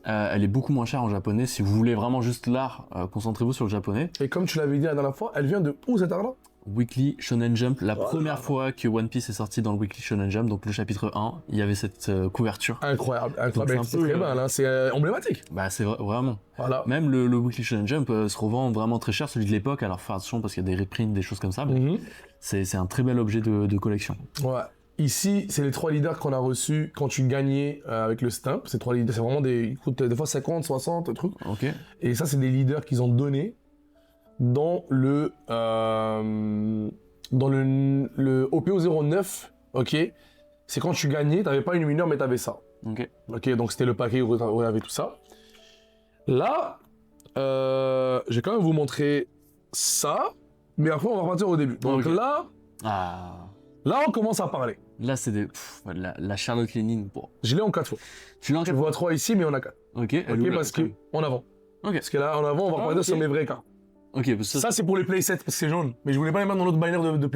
Elle est beaucoup moins chère en japonais. Si vous voulez vraiment juste l'art, concentrez-vous sur le japonais. Et comme tu l'avais dit la dernière fois, elle vient de où cette art-là? Weekly Shonen Jump, la première fois que One Piece est sorti dans le Weekly Shonen Jump, donc le chapitre 1, il y avait cette couverture. Incroyable, Donc, incroyable. c'est C'est un peu, très mal, hein. C'est emblématique. Bah, c'est vraiment. Voilà. Même le Weekly Shonen Jump se revend vraiment très cher, celui de l'époque. Alors, faire attention parce qu'il y a des reprints, des choses comme ça. Mais Mhm. c'est un très bel objet de collection. Ouais. Ici, c'est les 3 leaders qu'on a reçus quand tu gagnais avec le stamp. Ces 3 leaders, c'est vraiment ils coûtent des fois 50, 60 trucs. Ok. Et ça, c'est des leaders qu'ils ont donnés dans le OPO09, ok. C'est quand tu gagnais, t'avais pas une mineur, mais t'avais ça. Ok. Ok, donc c'était le paquet où il y avait tout ça. Là, je vais quand même vous montrer ça, mais après on va repartir au début. Donc Ok. là, on commence à parler. Là, c'est la Charlotte Lénine. Bon. Je l'ai en 4 fois. Tu l'as Tu vois 3 ici, mais on a 4. Ok. Elle est où, Ok, là, parce que en avant. Ok. Parce que là, en avant, on va repartir ok. sur mes vrais cartes. Ok, parce que Ça, c'est pour les playsets, parce que c'est jaune. Mais je voulais pas les mettre dans l'autre binder de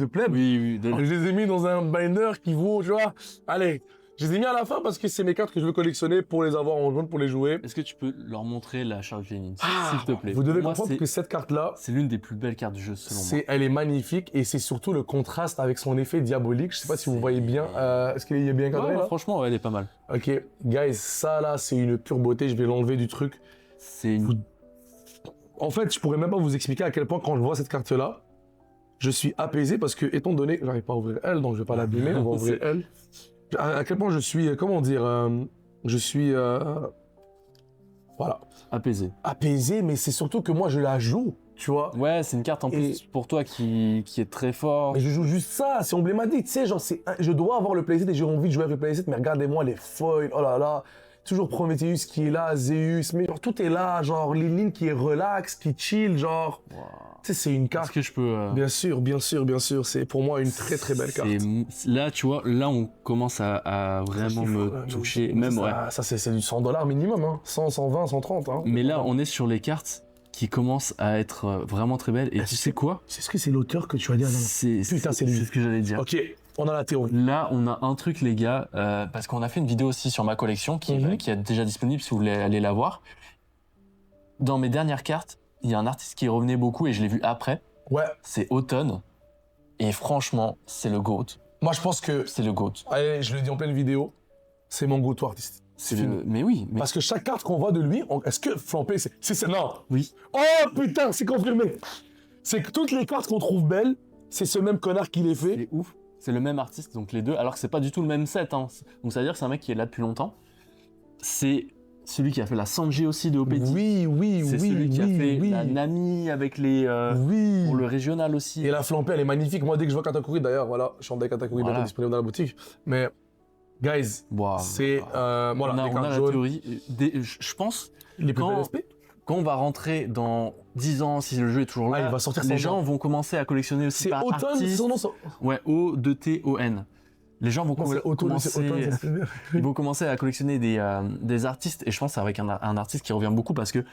pleb. Oui, Alors, je les ai mis dans un binder qui vaut, tu vois. Allez, je les ai mis à la fin parce que c'est mes cartes que je veux collectionner pour les avoir en jaune, pour les jouer. Est-ce que tu peux leur montrer la Charlotte Lénine, s'il te plaît? Vous devez Moi, comprendre que cette carte-là, c'est l'une des plus belles cartes du jeu, selon moi. elle est magnifique et c'est surtout le contraste avec son effet diabolique. Je sais pas si vous voyez bien. Est-ce qu'il est bien cadré Ouais, là franchement, ouais, elle est pas mal. Ok, guys, ça là, c'est une pure beauté. Je vais l'enlever du truc. C'est une... En fait, je pourrais même pas vous expliquer à quel point quand je vois cette carte-là, je suis apaisé parce que, étant donné, j'arrive pas à ouvrir elle, donc je vais pas l'abîmer, on va ouvrir elle. À quel point je suis, comment dire, je suis Voilà. Apaisé, mais c'est surtout que moi, je la joue, tu vois. Ouais, c'est une carte en plus pour toi qui est très fort. Mais je joue juste ça, c'est emblématique, tu sais, genre, je dois avoir le playset et j'ai envie de jouer avec le playset, mais regardez-moi les foils, oh là là. Toujours Prometheus qui est là, Zeus, mais genre, tout est là, genre, les lignes qui est relax, qui chill, genre. Wow. Tu sais, c'est une carte. Est-ce que je peux. Bien sûr, c'est pour moi une très très belle carte. Là, tu vois, là, on commence à vraiment me toucher. Même, ça c'est du $100 minimum, hein. 100, 120, 130. Hein. Mais là, on est sur les cartes qui commencent à être vraiment très belles. Et tu sais quoi? Est-ce que c'est l'auteur que tu as dit? Putain, c'est lui. C'est ce que j'allais dire. Ok. On a la théorie. Là, on a un truc, les gars, parce qu'on a fait une vidéo aussi sur ma collection qui est déjà disponible si vous voulez aller la voir. Dans mes dernières cartes, il y a un artiste qui revenait beaucoup et je l'ai vu après. Ouais. C'est Autumn. Et franchement, c'est le GOAT. Moi, je pense que... C'est le GOAT. Allez, je le dis en pleine vidéo, c'est mon GOAT artiste. Mais oui. Parce que chaque carte qu'on voit de lui, est-ce que Flampé, c'est... Non. Oui. Oh putain, c'est confirmé. C'est que toutes les cartes qu'on trouve belles, c'est ce même connard qui les fait. C'est ouf. C'est le même artiste, donc les deux, alors que c'est pas du tout le même set. Hein. Donc ça veut dire que c'est un mec qui est là depuis longtemps. C'est celui qui a fait la Sanji aussi de Opeti. Oui. C'est celui qui a fait la Nami avec les... pour le régional aussi. Et la Flampée, elle est magnifique. Moi, dès que je vois Katakuri, d'ailleurs, voilà, je suis en deck Katakuri bientôt disponible dans la boutique. Mais, guys, c'est... voilà, on a la théorie. Je pense... Les plus belles SP. Quand on va rentrer dans 10 ans, si le jeu est toujours là, il va sortir les gens vont commencer à collectionner aussi par artiste. C'est Automne, son nom. Ouais, O-2-T-O-N. Les gens vont commencer à collectionner des artistes, et je pense avec un artiste qui revient beaucoup parce que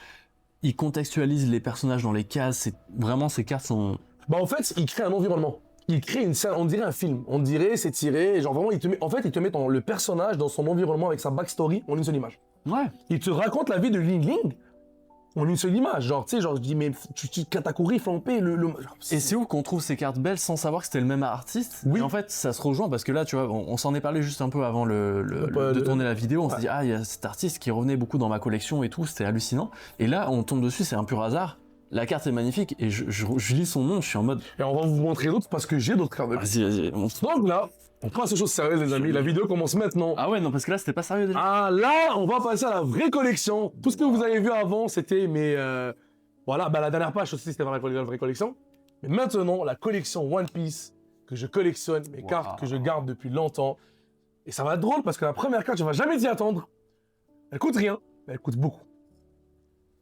il contextualise les personnages dans les cases. Vraiment, ces cartes sont... En fait, il crée un environnement. Il crée une scène, on dirait un film. On dirait, c'est tiré, genre vraiment, il te met le personnage dans son environnement avec sa backstory en une seule image. Ouais. Il te raconte la vie de Ling Ling en une seule image, genre, tu sais, genre, je dis, mais Katakuri, Flampé, Et c'est ouf qu'on trouve ces cartes belles sans savoir que c'était le même artiste. Oui. Et en fait, ça se rejoint parce que là, tu vois, on s'en est parlé juste un peu avant de tourner la vidéo. On s'est dit, il y a cet artiste qui revenait beaucoup dans ma collection et tout, c'était hallucinant. Et là, on tombe dessus, c'est un pur hasard. La carte est magnifique et je lis son nom, je suis en mode... Et on va vous montrer d'autres parce que j'ai d'autres cartes. Vas-y. Donc là, on passe aux choses sérieuses, les amis. La vidéo commence maintenant. Ah ouais, non, parce que là, c'était pas sérieux déjà. Ah là, on va passer à la vraie collection. Tout ce que vous avez vu avant, c'était mes... Voilà, la dernière page aussi, c'était la vraie collection. Mais maintenant, la collection One Piece que je collectionne, mes cartes que je garde depuis longtemps. Et ça va être drôle parce que la première carte, je ne vais jamais t'y attendre. Elle coûte rien, mais elle coûte beaucoup.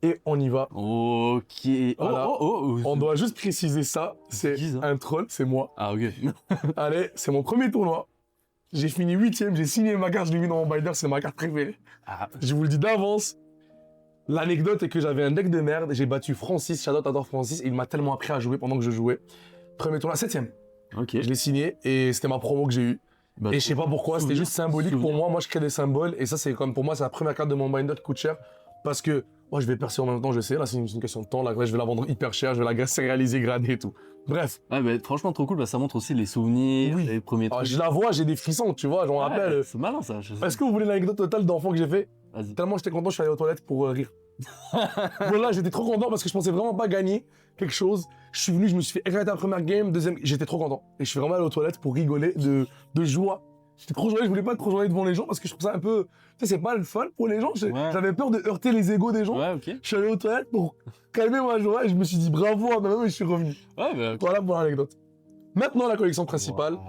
Et on y va. Ok. Voilà. On doit juste préciser ça. C'est un troll, c'est moi. Ah ok. Allez, c'est mon premier tournoi. J'ai fini 8ème, j'ai signé ma carte, je l'ai mis dans mon binder, c'est ma carte préférée. Je vous le dis d'avance. L'anecdote est que j'avais un deck de merde, j'ai battu Francis, Shadow adore Francis, et il m'a tellement appris à jouer pendant que je jouais. Premier tournoi, 7ème. Ok. Je l'ai signé et c'était ma promo que j'ai eue. Et je sais pas pourquoi, c'était juste symbolique pour moi. Moi, je crée des symboles et ça, c'est comme pour moi, c'est la première carte de mon binder qui coûte cher parce que moi, je vais percer en même temps, je sais. Là, c'est une question de temps. Là, je vais la vendre hyper cher, je vais la sérialiser, grader et tout. Bref. Ouais, mais franchement, trop cool. Ça montre aussi les souvenirs, les premiers trucs. Je la vois, j'ai des frissons, tu vois, j'en rappelle. C'est malin, ça. Est-ce que vous voulez l'anecdote totale d'enfant que j'ai fait? Vas-y. Tellement j'étais content, je suis allé aux toilettes pour rire. Voilà, j'étais trop content parce que je pensais vraiment pas gagner quelque chose. Je suis venu, je me suis fait éclater la première game, deuxième, j'étais trop content. Et je suis vraiment allé aux toilettes pour rigoler de joie. J'étais trop joyeux, je voulais pas être trop joyeux devant les gens parce que je trouve ça un peu... Tu sais, c'est pas le fun pour les gens. J'avais peur de heurter les égos des gens. Ouais, ok. Je suis allé aux toilettes pour calmer ma joie et je me suis dit bravo à ma-même et je suis revenu. Ouais, bah, okay. Voilà pour l'anecdote. Maintenant, la collection principale. Wow.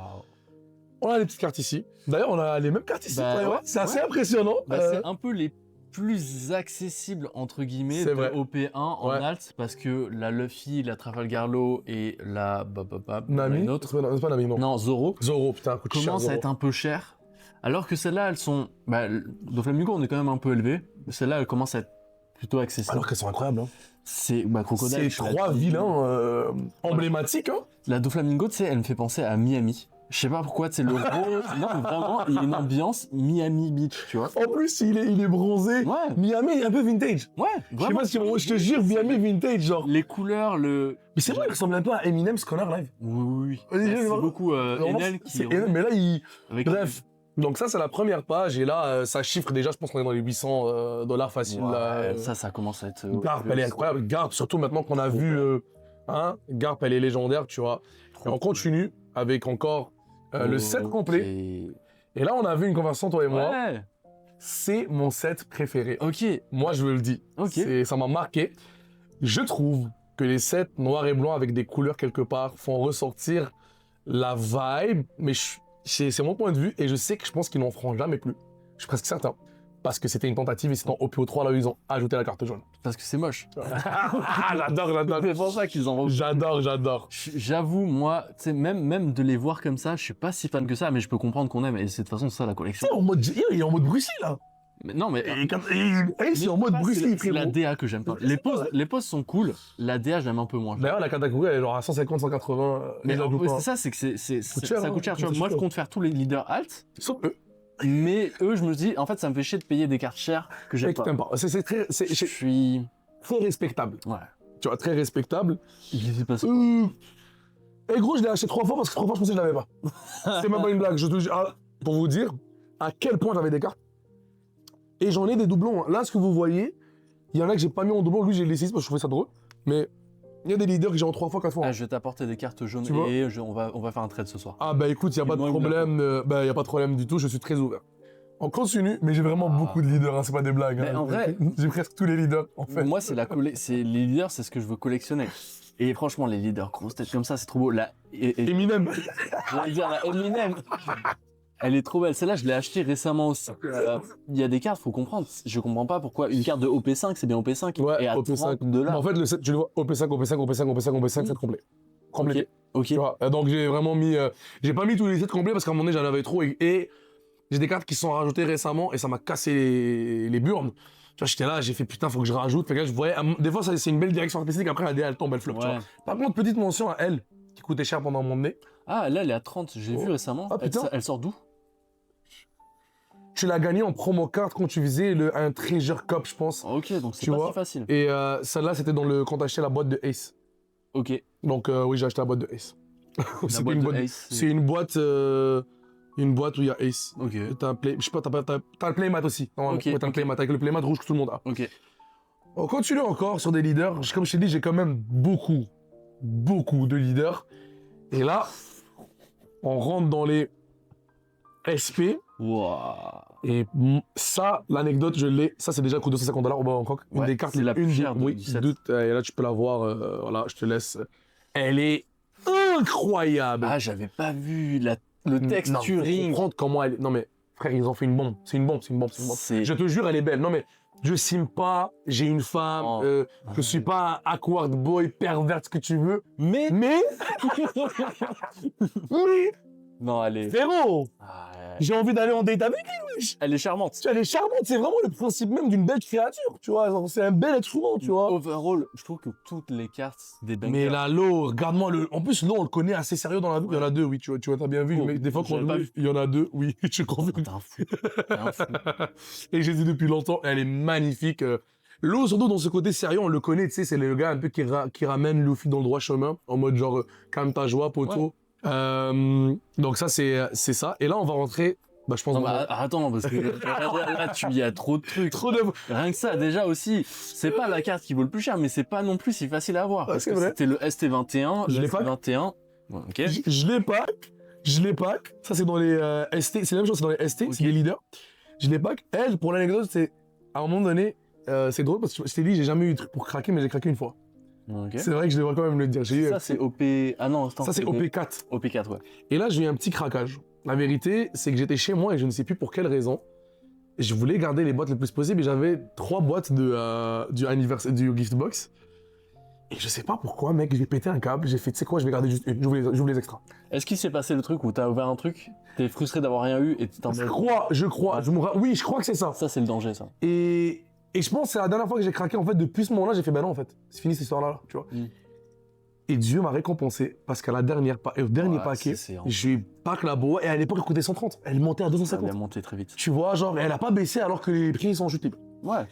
On a les petites cartes ici. D'ailleurs, on a les mêmes cartes ici. C'est assez impressionnant. C'est un peu les plus accessibles entre guillemets de OP1 en alt parce que la Luffy, la Trafalgar Law et la Nami, c'est pas Nami, non Zoro, putain, commencent à être un peu cher. Alors que celles-là, elles sont... Doflamingo, on est quand même un peu élevé. Celles-là, elles commencent à être plutôt accessibles. Alors qu'elles sont incroyables. Hein. C'est Crocodile. C'est 3 vilains emblématiques. Hein. La Doflamingo, tu sais, elle me fait penser à Miami. Je sais pas pourquoi, c'est le rose. Non, mais vraiment, il y a une ambiance Miami Beach, tu vois. En plus, il est bronzé. Ouais. Miami est un peu vintage. Ouais, vraiment. Je sais pas si je te jure, Miami vintage, genre. Les couleurs, Mais c'est vrai, il ressemble un peu à Eminem, Scholar Live. Oui. C'est beaucoup Enel qui... Mais là, il... Bref. Donc ça, c'est la première page. Et là, ça chiffre déjà, je pense qu'on est dans les $800 facile. Ouais, ça commence à être... Garp, elle est incroyable. Garp, surtout maintenant qu'on a vu... Garp, elle est légendaire, tu vois. Et on continue avec encore... le set complet. Et là, on a vu une conversation, toi et moi. c'est mon set préféré. Ok. Moi, je le dis. Ok. Ça m'a marqué. Je trouve que les sets noirs et blancs avec des couleurs quelque part font ressortir la vibe, mais c'est mon point de vue et je pense qu'ils n'en feront jamais plus. Je suis presque certain. Parce que c'était une tentative et c'est en OPO3 là où ils ont ajouté la carte jaune. Parce que c'est moche. J'adore. C'est pour ça qu'ils en J'adore. J'avoue, moi, tu sais, même de les voir comme ça, je suis pas si fan que ça, mais je peux comprendre qu'on aime. Et c'est de toute façon ça la collection. Il est en mode Bruce Lee là. Mais non, mais. C'est en mode Bruce Lee. C'est la DA que j'aime pas. Les poses sont cool, la DA j'aime un peu moins. D'ailleurs, la Katakuri, elle est genre à 150, 180. Mais c'est ça, c'est que ça coûte cher. Tu vois, moi, je compte faire tous les leaders alt. Sauf eux. Mais eux, je me dis, en fait, ça me fait chier de payer des cartes chères que j'aime pas. Je suis très respectable. Ouais. Tu vois, très respectable. Il s'est passé. Et gros, je l'ai acheté 3 fois parce que 3 fois, je pensais que je l'avais pas. C'est même pas une blague. Je te dis, pour vous dire à quel point j'avais des cartes. Et j'en ai des doublons. Là, ce que vous voyez, il y en a que j'ai pas mis en doublon. Lui, j'ai laissé parce que je trouvais ça drôle. Mais il y a des leaders que j'ai en 3 fois, 4 fois. Ah, je vais t'apporter des cartes jaunes on va faire un trade ce soir. Ah bah écoute, il n'y a pas de problème. Y a pas de problème du tout, je suis très ouvert. On continue, mais j'ai vraiment beaucoup de leaders, hein, c'est pas des blagues. Mais hein. en vrai, j'ai presque tous les leaders en fait. Moi, les leaders, c'est ce que je veux collectionner. Et franchement, les leaders grosses têtes comme ça, c'est trop beau. Eminem. J'allais dire la Eminem. Elle est trop belle. Celle-là, je l'ai achetée récemment aussi. Il y a des cartes, faut comprendre. Je comprends pas pourquoi une carte de OP5, c'est bien OP5. Ouais, et à OP5. $30. En fait, le set, tu le vois, OP5, c'est complet. Complété. Ok. Tu vois, donc j'ai vraiment mis. J'ai pas mis tous les sets complets parce qu'à un moment donné, j'en avais trop. Et j'ai des cartes qui sont rajoutées récemment et ça m'a cassé les burnes. Tu vois, j'étais là, j'ai fait putain, faut que je rajoute. Fait que là, je voyais. Des fois, c'est une belle direction artistique. Après, la DA, elle tombe, elle flop. Ouais. Tu vois. Par contre, petite mention à elle, qui coûtait cher pendant mon nez. Ah, là, elle est à 30. J'ai vu récemment. Ah, putain. Elle sort d'où? Tu l'as gagné en promo carte quand tu faisais un Treasure Cup, je pense. Ok, donc c'est pas si facile. Et celle-là, c'était quand t'achetais la boîte de Ace. Ok. Donc oui, j'ai acheté la boîte de Ace. C'est une boîte où il y a Ace. Ok. Je sais pas, t'as le playmat aussi. Okay. T'as le playmat avec le playmat rouge que tout le monde a. Ok. On continue encore sur des leaders. Comme je t'ai dit, j'ai quand même beaucoup de leaders. Et là, on rentre dans les SP. Wow. Et ça, l'anecdote, je l'ai. Ça, c'est déjà coûté $250 au Bangkok. Une des cartes, c'est la plus chère du set. Et là, tu peux la voir. Voilà, je te laisse. Elle est incroyable. Ah, j'avais pas vu le texturing. Non, comprendre comment elle. Non, mais frère, ils ont fait une bombe. C'est une bombe. Je te jure, elle est belle. Non, mais je sim pas. J'ai une femme. Je suis pas un awkward boy, pervers, ce que tu veux. Mais. Non, elle est. Frérot! J'ai envie d'aller en date avec elle, wesh! Elle est charmante. Elle est charmante, c'est vraiment le principe même d'une belle créature, tu vois. C'est un bel être humain, tu vois. Overall, je trouve que toutes les cartes des bangers. Mais là, l'eau, regarde-moi le. En plus, l'eau, on le connaît assez sérieux dans la vie. Il y en a deux, oui, tu vois, t'as bien vu. Mais des fois, quand il y en a deux, oui, je confirme. T'es un fou. Et j'ai dit depuis longtemps, elle est magnifique. L'eau, surtout dans ce côté sérieux, on le connaît, tu sais, c'est le gars un peu qui ramène Luffy dans le droit chemin, en mode genre, calme ta joie, poteau. Ouais. Donc ça c'est ça et là on va rentrer je pense attends parce que là il y a trop de trucs, rien que ça déjà aussi c'est pas la carte qui vaut le plus cher mais c'est pas non plus si facile à avoir parce que c'était le ST21 je l'ai pas ok je l'ai pas ça c'est dans les ST c'est la même chose c'est dans les ST okay. C'est les leaders je l'ai pas elle pour l'anecdote c'est à un moment donné c'est drôle parce que je t'ai dit j'ai jamais eu de truc pour craquer mais j'ai craqué une fois. Okay. C'est vrai que je devrais quand même le dire. Ça, c'est OP... Ah non, ça, c'est OP4. OP4, ouais. Et là, j'ai eu un petit craquage. La vérité, c'est que j'étais chez moi et je ne sais plus pour quelle raison. Je voulais garder les boîtes le plus possible et j'avais 3 boîtes du gift box. Et je sais pas pourquoi, mec, j'ai pété un câble. J'ai fait, tu sais quoi, je vais garder juste une. J'ouvre les extras. Est-ce qu'il s'est passé le truc où t'as ouvert un truc, t'es frustré d'avoir rien eu et t'en... Je crois. Oui, je crois que c'est ça. Ça, c'est le danger, ça. Et je pense que c'est la dernière fois que j'ai craqué, en fait, depuis ce moment-là, j'ai fait, non, en fait, c'est fini cette histoire-là, tu vois. Et Dieu m'a récompensé, parce qu'à la dernier paquet, j'ai eu pack la boa, et à l'époque, elle coûtait 130. Elle montait à 250. Elle a monté très vite. Tu vois, genre, elle a pas baissé alors que les prix sont chutés. Ouais.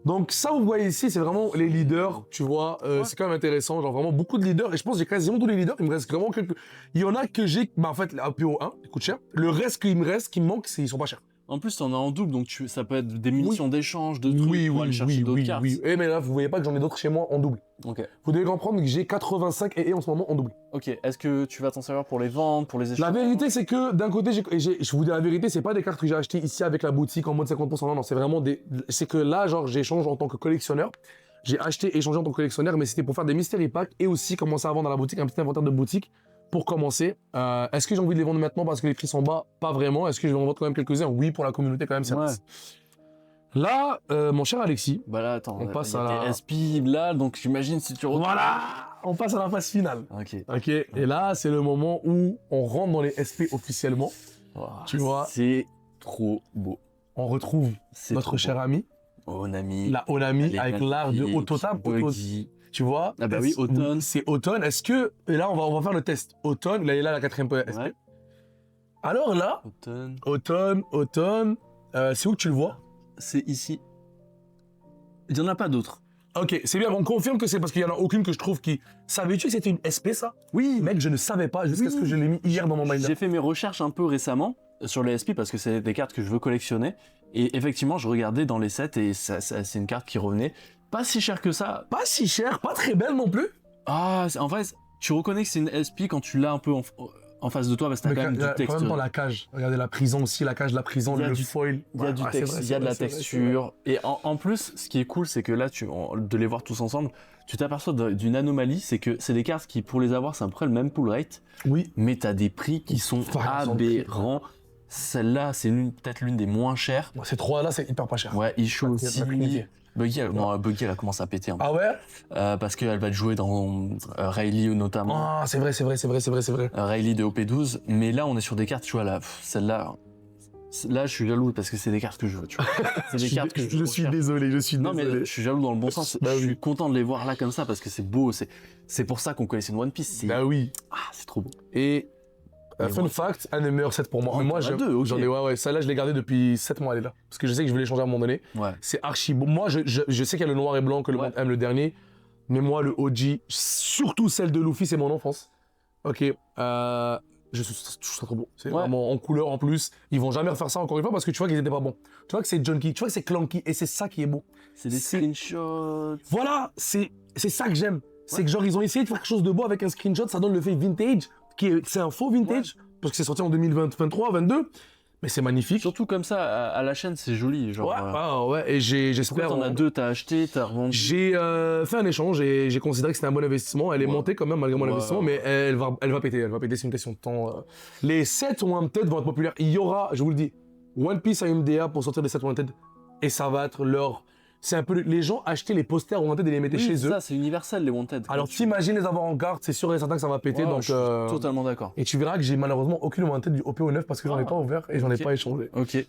Donc ça, vous voyez ici, c'est vraiment les leaders, tu vois, c'est quand même intéressant, genre vraiment beaucoup de leaders, et je pense que j'ai quasiment tous les leaders, il me reste vraiment quelques... Il y en a que j'ai, en fait, la PO1, ils coûtent cher, le reste qui me manque, ils sont pas chers. En plus, t'en as en double, donc ça peut être des munitions d'échange, de trucs pour aller chercher d'autres cartes. Oui. Mais là, vous voyez pas que j'en ai d'autres chez moi en double. Ok. Vous devez comprendre que j'ai 85 en ce moment en double. Ok. Est-ce que tu vas t'en servir pour les vendre, pour les échanges? La vérité, c'est que d'un côté, je vous dis la vérité, c'est pas des cartes que j'ai achetées ici avec la boutique en mode 50%. Non, c'est vraiment c'est que là, genre, j'échange en tant que collectionneur. J'ai acheté et échangé en tant que collectionneur, mais c'était pour faire des mystery packs et aussi commencer à vendre à la boutique, un petit inventaire de boutique pour commencer. Est-ce que j'ai envie de les vendre maintenant parce que les prix sont bas? Pas vraiment. Est-ce que je vais en vendre quand même quelques-uns? Oui, pour la communauté quand même, c'est Ouais. Là, mon cher Alexis, Bah là, attends, on passe y a à tes SP là, donc j'imagine si tu voilà, on passe à la phase finale. Ok. Et là, c'est le moment où on rentre dans les SP officiellement. Oh, Tu vois, c'est trop beau. on retrouve notre cher ami, Onami. la Onami, avec l'art de Otota. Tu vois, ah bah oui, automne. C'est automne. Est-ce que, et là, on va faire le test. Automne, là, il est là, la 4e SP. Ouais. Alors là, automne, c'est où que tu le vois? C'est ici. Il n'y en a pas d'autres. Ok, c'est bien, on confirme que c'est parce qu'il n'y en a aucune que je trouve qui... Savais-tu que c'était une SP, ça? Oui. Mec, je ne savais pas jusqu'à ce que je l'ai mis hier dans mon binder. J'ai fait mes recherches un peu récemment sur les SP parce que c'est des cartes que je veux collectionner. Et effectivement, je regardais dans les sets et c'est une carte qui revenait. Pas si cher que ça. Pas si cher, pas très belle non plus. Ah, en fait, tu reconnais que c'est une SP quand tu l'as un peu en face de toi parce que t'as quand même du texte. En même temps, la cage. Regardez la prison aussi, la cage de la prison, le foil. Il y a du texte, il y a de la texture. Et en plus, ce qui est cool, c'est que là, de les voir tous ensemble, tu t'aperçois d'une anomalie, c'est que c'est des cartes qui, pour les avoir, c'est à peu près le même pull rate. Oui. Mais t'as des prix qui sont aberrants. Celle-là, c'est peut-être l'une des moins chères. Ces trois-là, c'est hyper pas cher. Ouais, Isho aussi. Buggy, elle commence à péter. Ah ouais? Parce qu'elle va te jouer dans Rayleigh notamment. Ah, c'est vrai. Rayleigh de OP12. Mais là, on est sur des cartes, tu vois, celle-là. Là, je suis jaloux parce que c'est des cartes que je veux, tu vois. C'est des cartes que je suis désolé, Non, mais je suis jaloux dans le bon sens. Bah je suis content de les voir là comme ça parce que c'est beau. C'est pour ça qu'on collectionne One Piece. Bah oui. Ah, c'est trop beau. Et fun fact, un des meilleurs sets pour moi. Oh, moi, j'en ai ouais. Celle-là, je l'ai gardée depuis 7 mois, elle est là. Parce que je sais que je voulais changer à un moment donné. Ouais. C'est archi beau. Moi, je sais qu'il y a le noir et blanc que le monde aime, le dernier. Mais moi, le OG, surtout celle de Luffy, c'est mon enfance. Ok. Je trouve ça trop beau. C'est vraiment en couleur en plus. Ils vont jamais refaire ça encore une fois parce que tu vois qu'ils étaient pas bons. Tu vois que c'est junky, tu vois que c'est clunky et c'est ça qui est beau. C'est des screenshots. Voilà, c'est ça que j'aime. C'est que genre ils ont essayé de faire quelque chose de beau avec un screenshot, ça donne le fait vintage, c'est un faux vintage parce que c'est sorti en 2023, 22. Mais c'est magnifique. Surtout comme ça, à la chaîne, c'est joli. Genre, ouais, et j'espère. T'en as deux, t'as acheté, t'as revendu. J'ai fait un échange et j'ai considéré que c'était un bon investissement. Elle est montée quand même malgré mon investissement, mais elle va péter. Elle va péter, c'est une question de temps. Les sets Wanted vont être populaires. Il y aura, je vous le dis, One Piece à MDA pour sortir des sets Wanted et ça va être leur. C'est un peu les gens achetaient les posters Wanted et les mettaient chez eux. Ça, c'est universel les Wanted. Alors t'imagines les avoir en garde, c'est sûr et certain que ça va péter. Donc, je suis totalement d'accord. Et tu verras que j'ai malheureusement aucune Wanted du OPO9 parce que j'en ai pas ouvert et j'en ai pas échangé. Ok.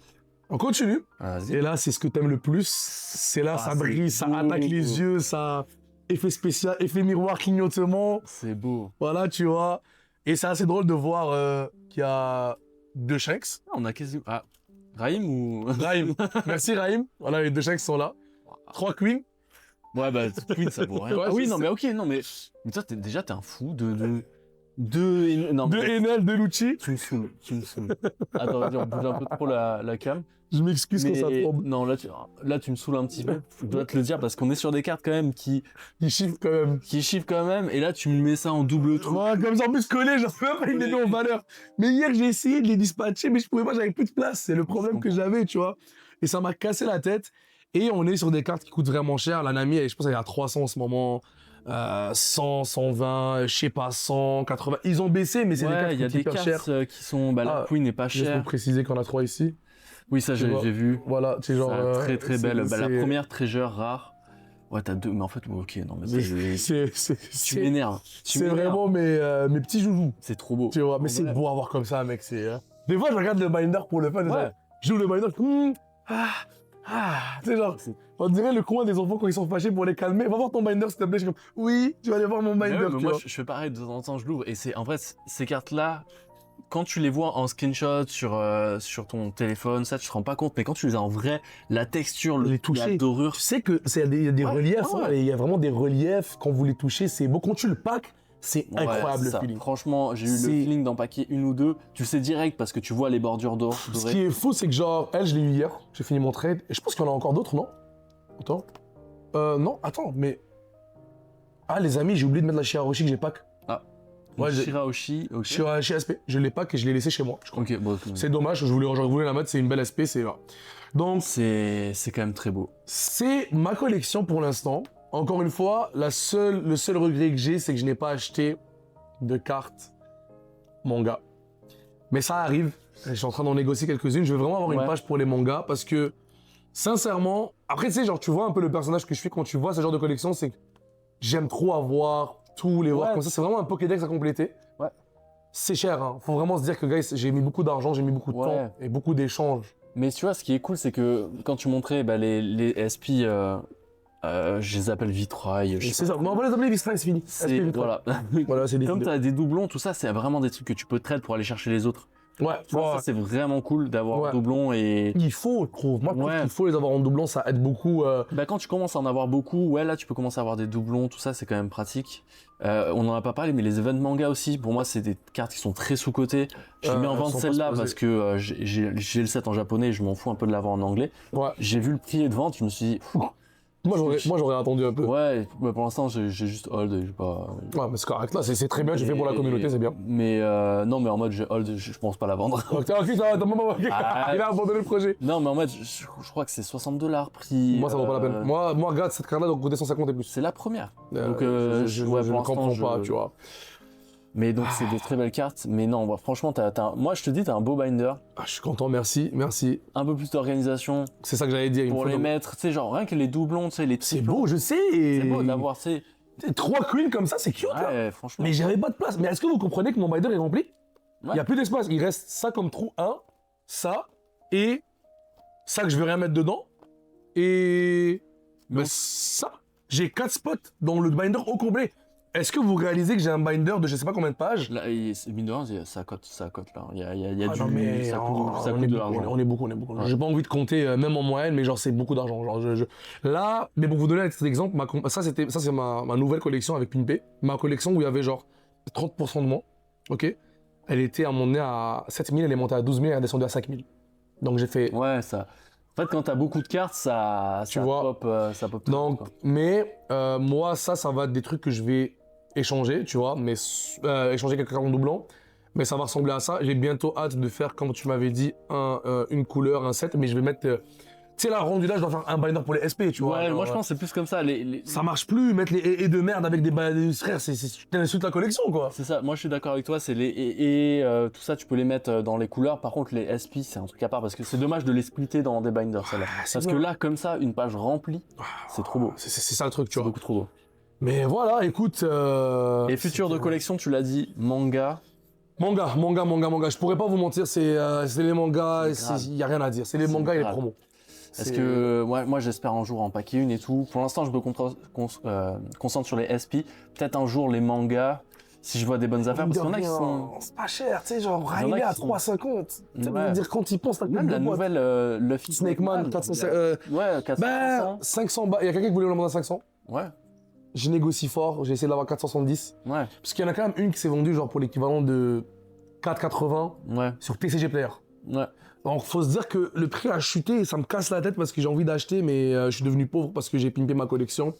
On continue. Et là, c'est ce que t'aimes le plus. C'est là, ça brille, ça attaque les yeux, ça effet spécial, effet miroir, clignotement. C'est beau. Voilà, tu vois. Et c'est assez drôle de voir qu'il y a 2 Shanks. On a quasi. Ah, Raïm ou. Raïm. Merci Raïm. Voilà, les 2 Shanks sont là. 3 Queens. Ouais, bah, Queen, ça vaut rien. Ouais, ah oui, non, mais ok, non, mais toi, déjà, t'es un fou de Enel, de Lucci. Tu me saoules. Attends, vas-y, on bouge un peu trop la cam. Je m'excuse quand ça tombe. Non, là, tu me saoules un petit peu. Je dois te le dire parce qu'on est sur des cartes quand même qui chiffrent quand même. Qui chiffrent quand même. Et là, tu me mets ça en double truc. Ouais, comme ça, en plus collé, j'en peux même pas les mis en valeur. Mais hier, j'ai essayé de les dispatcher, mais je pouvais pas, j'avais plus de place. C'est le problème que j'avais, tu vois. Et ça m'a cassé la tête. Et on est sur des cartes qui coûtent vraiment cher. La Nami, je pense qu'elle est à 300 en ce moment. 100, 120, je sais pas, 100, 80. Ils ont baissé, mais c'est des cartes qui coûtent hyper cher. Il y a des cartes qui sont... Bah, la Queen n'est pas chère. Juste pour préciser qu'on a 3 ici. Oui, ça, j'ai vu. Voilà, c'est genre... très, très belle. Bah, la première, treasure, rare. Ouais, t'as 2, mais en fait, ok, non, mais tu m'énerves. C'est vraiment mes petits joujoux. C'est trop beau. Tu vois, mais c'est beau à voir comme ça, mec. Des fois, je regarde le binder pour le fun. Ouais. Je joue le binder, tu sais, genre, on dirait le coin des enfants quand ils sont fâchés pour les calmer. Va voir ton binder, s'il te plaît. Je suis comme, oui, tu vas aller voir mon binder. Ouais, mais moi, je fais pareil, de temps en temps, je l'ouvre. Et en fait, ces cartes-là, quand tu les vois en screenshot sur ton téléphone, ça, tu te rends pas compte. Mais quand tu les as en vrai, la texture, les toucher, la dorure. Tu sais qu'il y a des reliefs, il y a vraiment des reliefs. Quand vous les touchez, c'est beau. Quand tu le packs, c'est incroyable le feeling. Franchement, j'ai eu le feeling d'empaquer une ou deux. Tu le sais direct parce que tu vois les bordures dorées. Ce qui est fou, c'est que genre, elle, je l'ai eu hier. J'ai fini mon trade. Et je pense qu'il y en a encore d'autres, non? Attends. Non, attends, mais... Ah, les amis, j'ai oublié de mettre la Shirahoshi que j'ai pack. Ah. Ouais, Shirahoshi, ok. Shirahoshi SP. Je l'ai pack et je l'ai laissé chez moi, je crois. Ok, bon. C'est dommage, j'aurais voulu la mettre, c'est une belle SP, c'est... Donc... C'est quand même très beau. C'est ma collection pour l'instant. Encore une fois, le seul regret que j'ai, c'est que je n'ai pas acheté de cartes manga. Mais ça arrive. Je suis en train d'en négocier quelques-unes. Je veux vraiment avoir une page pour les mangas parce que, sincèrement, après, tu sais, genre, tu vois un peu le personnage que je suis quand tu vois ce genre de collection, c'est que j'aime trop avoir tous les voir comme ça. C'est vraiment un Pokédex à compléter. Ouais. C'est cher, hein. Faut vraiment se dire que, guys, j'ai mis beaucoup d'argent, j'ai mis beaucoup de temps et beaucoup d'échanges. Mais tu vois, ce qui est cool, c'est que quand tu montrais les SP, je les appelle vitrail. C'est ça, on va les appeler vitrail, c'est fini. Voilà. Voilà, c'est comme tu as des doublons, tout ça, c'est vraiment des trucs que tu peux trade pour aller chercher les autres. Ouais, ça c'est vraiment cool d'avoir un doublon et... Il faut, je trouve. Moi, je trouve qu'il faut les avoir en doublon, ça aide beaucoup. Bah, quand tu commences à en avoir beaucoup, là, tu peux commencer à avoir des doublons, tout ça, c'est quand même pratique. On n'en a pas parlé, mais les events manga aussi, pour moi, c'est des cartes qui sont très sous-cotées. Je mets en vente celle-là parce que j'ai le set en japonais et je m'en fous un peu de l'avoir en anglais. Ouais. J'ai vu le prix de vente, je me suis dit... Moi, j'aurais attendu un peu. Ouais, mais pour l'instant, j'ai juste hold et j'ai pas... Ouais, mais c'est correct, là, c'est très bien, j'ai fait pour la communauté, c'est bien. Mais non, mais en mode, j'ai hold, je pense pas la vendre. Ok, il a abandonné le projet. Non, mais en mode, je crois que c'est $60 prix. Moi, ça vaut pas la peine. Moi, regarde, cette carte-là doit coûter 150 et plus. C'est la première. Donc, je ne comprends pas, tu vois. Mais donc, c'est des très belles cartes. Mais non, franchement, moi, je te dis, t'as un beau binder. Ah, je suis content, merci. Un peu plus d'organisation. C'est ça que j'allais dire. Pour les mettre, tu sais, genre, rien que les doublons, tu sais, les c'est beau, je sais. C'est beau d'avoir, tu sais. 3 queens comme ça, c'est cute, là. Franchement. Mais j'avais pas de place. Mais est-ce que vous comprenez que mon binder est rempli? Il n'y a plus d'espace. Il reste ça comme trou 1, ça, et ça que je vais rien mettre dedans. Et. Mais ça, j'ai 4 spots dans le binder au complet. Est-ce que vous réalisez que j'ai un binder de je sais pas combien de pages? Là, mine de rien, ça cote là. Il y a du... Non, mais ça coûte de l'argent. On est beaucoup. Ouais. J'ai pas envie de compter, même en moyenne, mais genre c'est beaucoup d'argent. Là, mais pour vous donner un petit exemple, ça c'est ma nouvelle collection avec Pimpé. Ma collection où il y avait genre 30% de moins, ok? Elle était à mon nez à 7000, elle est montée à 12 000, elle est descendue à 5000. Donc j'ai fait... Ouais, ça... En fait, quand t'as beaucoup de cartes, ça pop. Donc, mais moi, ça va être des trucs que je vais échanger, tu vois, mais échanger quelques cartes en doublant, mais ça va ressembler à ça. J'ai bientôt hâte de faire, comme tu m'avais dit, une couleur, un set, mais je vais mettre... tu sais, là, rendu là, je dois faire un binder pour les SP, tu vois. Ouais, moi je pense que c'est plus comme ça. Ça marche plus, mettre les et de merde avec des frères, c'est toute la collection, quoi. C'est ça, moi je suis d'accord avec toi, c'est les tout ça, tu peux les mettre dans les couleurs. Par contre, les SP, c'est un truc à part parce que c'est dommage de les splitter dans des binders, celle-là. Parce que là, comme ça, une page remplie, c'est trop beau. C'est ça le truc, tu vois. C'est beaucoup trop beau. Mais voilà, écoute... Et futur de collection, tu l'as dit, manga. Manga. Je pourrais pas vous mentir, c'est les mangas, il y a rien à dire. C'est les mangas et les promos. Parce que moi j'espère un jour en paquer une et tout. Pour l'instant, je me concentre sur les SP. Peut-être un jour les mangas, si je vois des bonnes affaires. Parce qu'il y en a qui sont... C'est pas cher, tu sais, genre Riley à 3,50. Tu sais, dire quand ils pensent, même la nouvelle Luffy Snake Man, 400. Ouais, 400. Ben, 500 balles. Il y a quelqu'un qui voulait le demander à 500. Ouais. Je négocie fort, j'ai essayé d'avoir 470. Ouais. Parce qu'il y en a quand même une qui s'est vendue genre pour l'équivalent de 4,80 sur TCG Player. Ouais. Donc faut se dire que le prix a chuté et ça me casse la tête parce que j'ai envie d'acheter, mais je suis devenu pauvre parce que j'ai pimpé ma collection.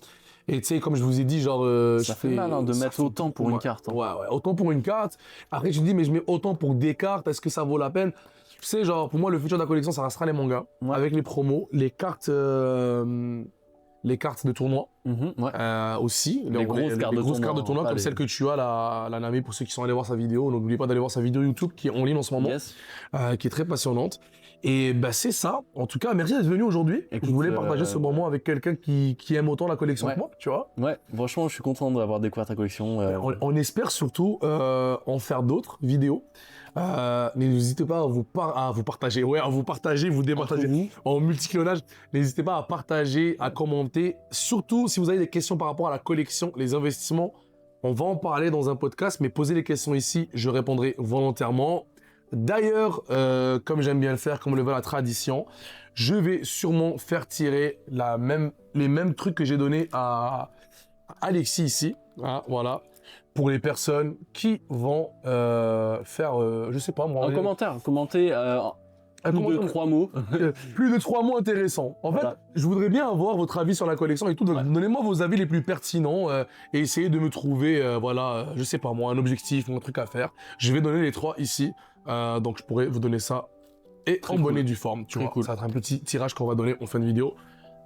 Et tu sais, comme je vous ai dit, genre... ça fait mal de mettre autant pour une carte. Hein. Ouais, autant pour une carte. Après, tu te dis, mais je mets autant pour des cartes, est-ce que ça vaut la peine? Tu sais, genre, pour moi, le futur de la collection, ça restera les mangas, avec les promos, les cartes de tournoi aussi. Les grosses cartes de tournoi comme celle que tu as, la Nami, pour ceux qui sont allés voir sa vidéo. N'oubliez pas d'aller voir sa vidéo YouTube qui est en ligne en ce moment, qui est très passionnante. Et bah, c'est ça. En tout cas, merci d'être venu aujourd'hui. Je voulais partager ce moment avec quelqu'un qui aime autant la collection que moi, tu vois. Ouais, franchement, je suis content d'avoir découvert ta collection. On espère surtout en faire d'autres vidéos. N'hésitez pas à vous partager, vous départager en multiclonage. N'hésitez pas à partager, à commenter. Surtout si vous avez des questions par rapport à la collection, les investissements. On va en parler dans un podcast, mais posez les questions ici, je répondrai volontairement. D'ailleurs, comme j'aime bien le faire, comme le veut la tradition, je vais sûrement faire tirer les mêmes trucs que j'ai donnés à Alexis ici. Voilà. pour les personnes qui vont faire, je sais pas moi... Un commentaire, commenter plus de 3 mots. Plus de 3 mots intéressants. En fait, je voudrais bien avoir votre avis sur la collection et tout. Donc, donnez-moi vos avis les plus pertinents et essayez de me trouver, voilà, je sais pas moi, un objectif ou un truc à faire. Je vais donner les 3 ici. Donc, je pourrais vous donner ça et en bonne et due forme. Tu vois, ça va être un petit tirage qu'on va donner en fin de vidéo.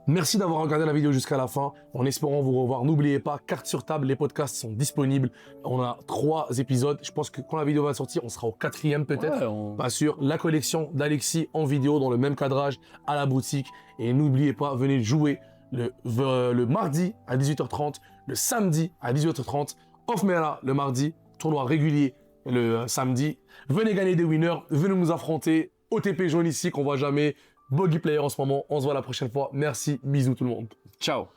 Merci d'avoir regardé la vidéo jusqu'à la fin, en espérant vous revoir. N'oubliez pas, carte sur table, les podcasts sont disponibles. On a 3 épisodes. Je pense que quand la vidéo va sortir, on sera au 4e peut-être. Pas sûr. La collection d'Alexis en vidéo, dans le même cadrage, à la boutique. Et n'oubliez pas, venez jouer le mardi à 18h30, le samedi à 18h30. Off Mera le mardi, tournoi régulier le samedi. Venez gagner des winners, venez nous affronter. OTP jaune ici qu'on voit jamais. Boggy Player en ce moment. On se voit la prochaine fois. Merci. Bisous tout le monde. Ciao.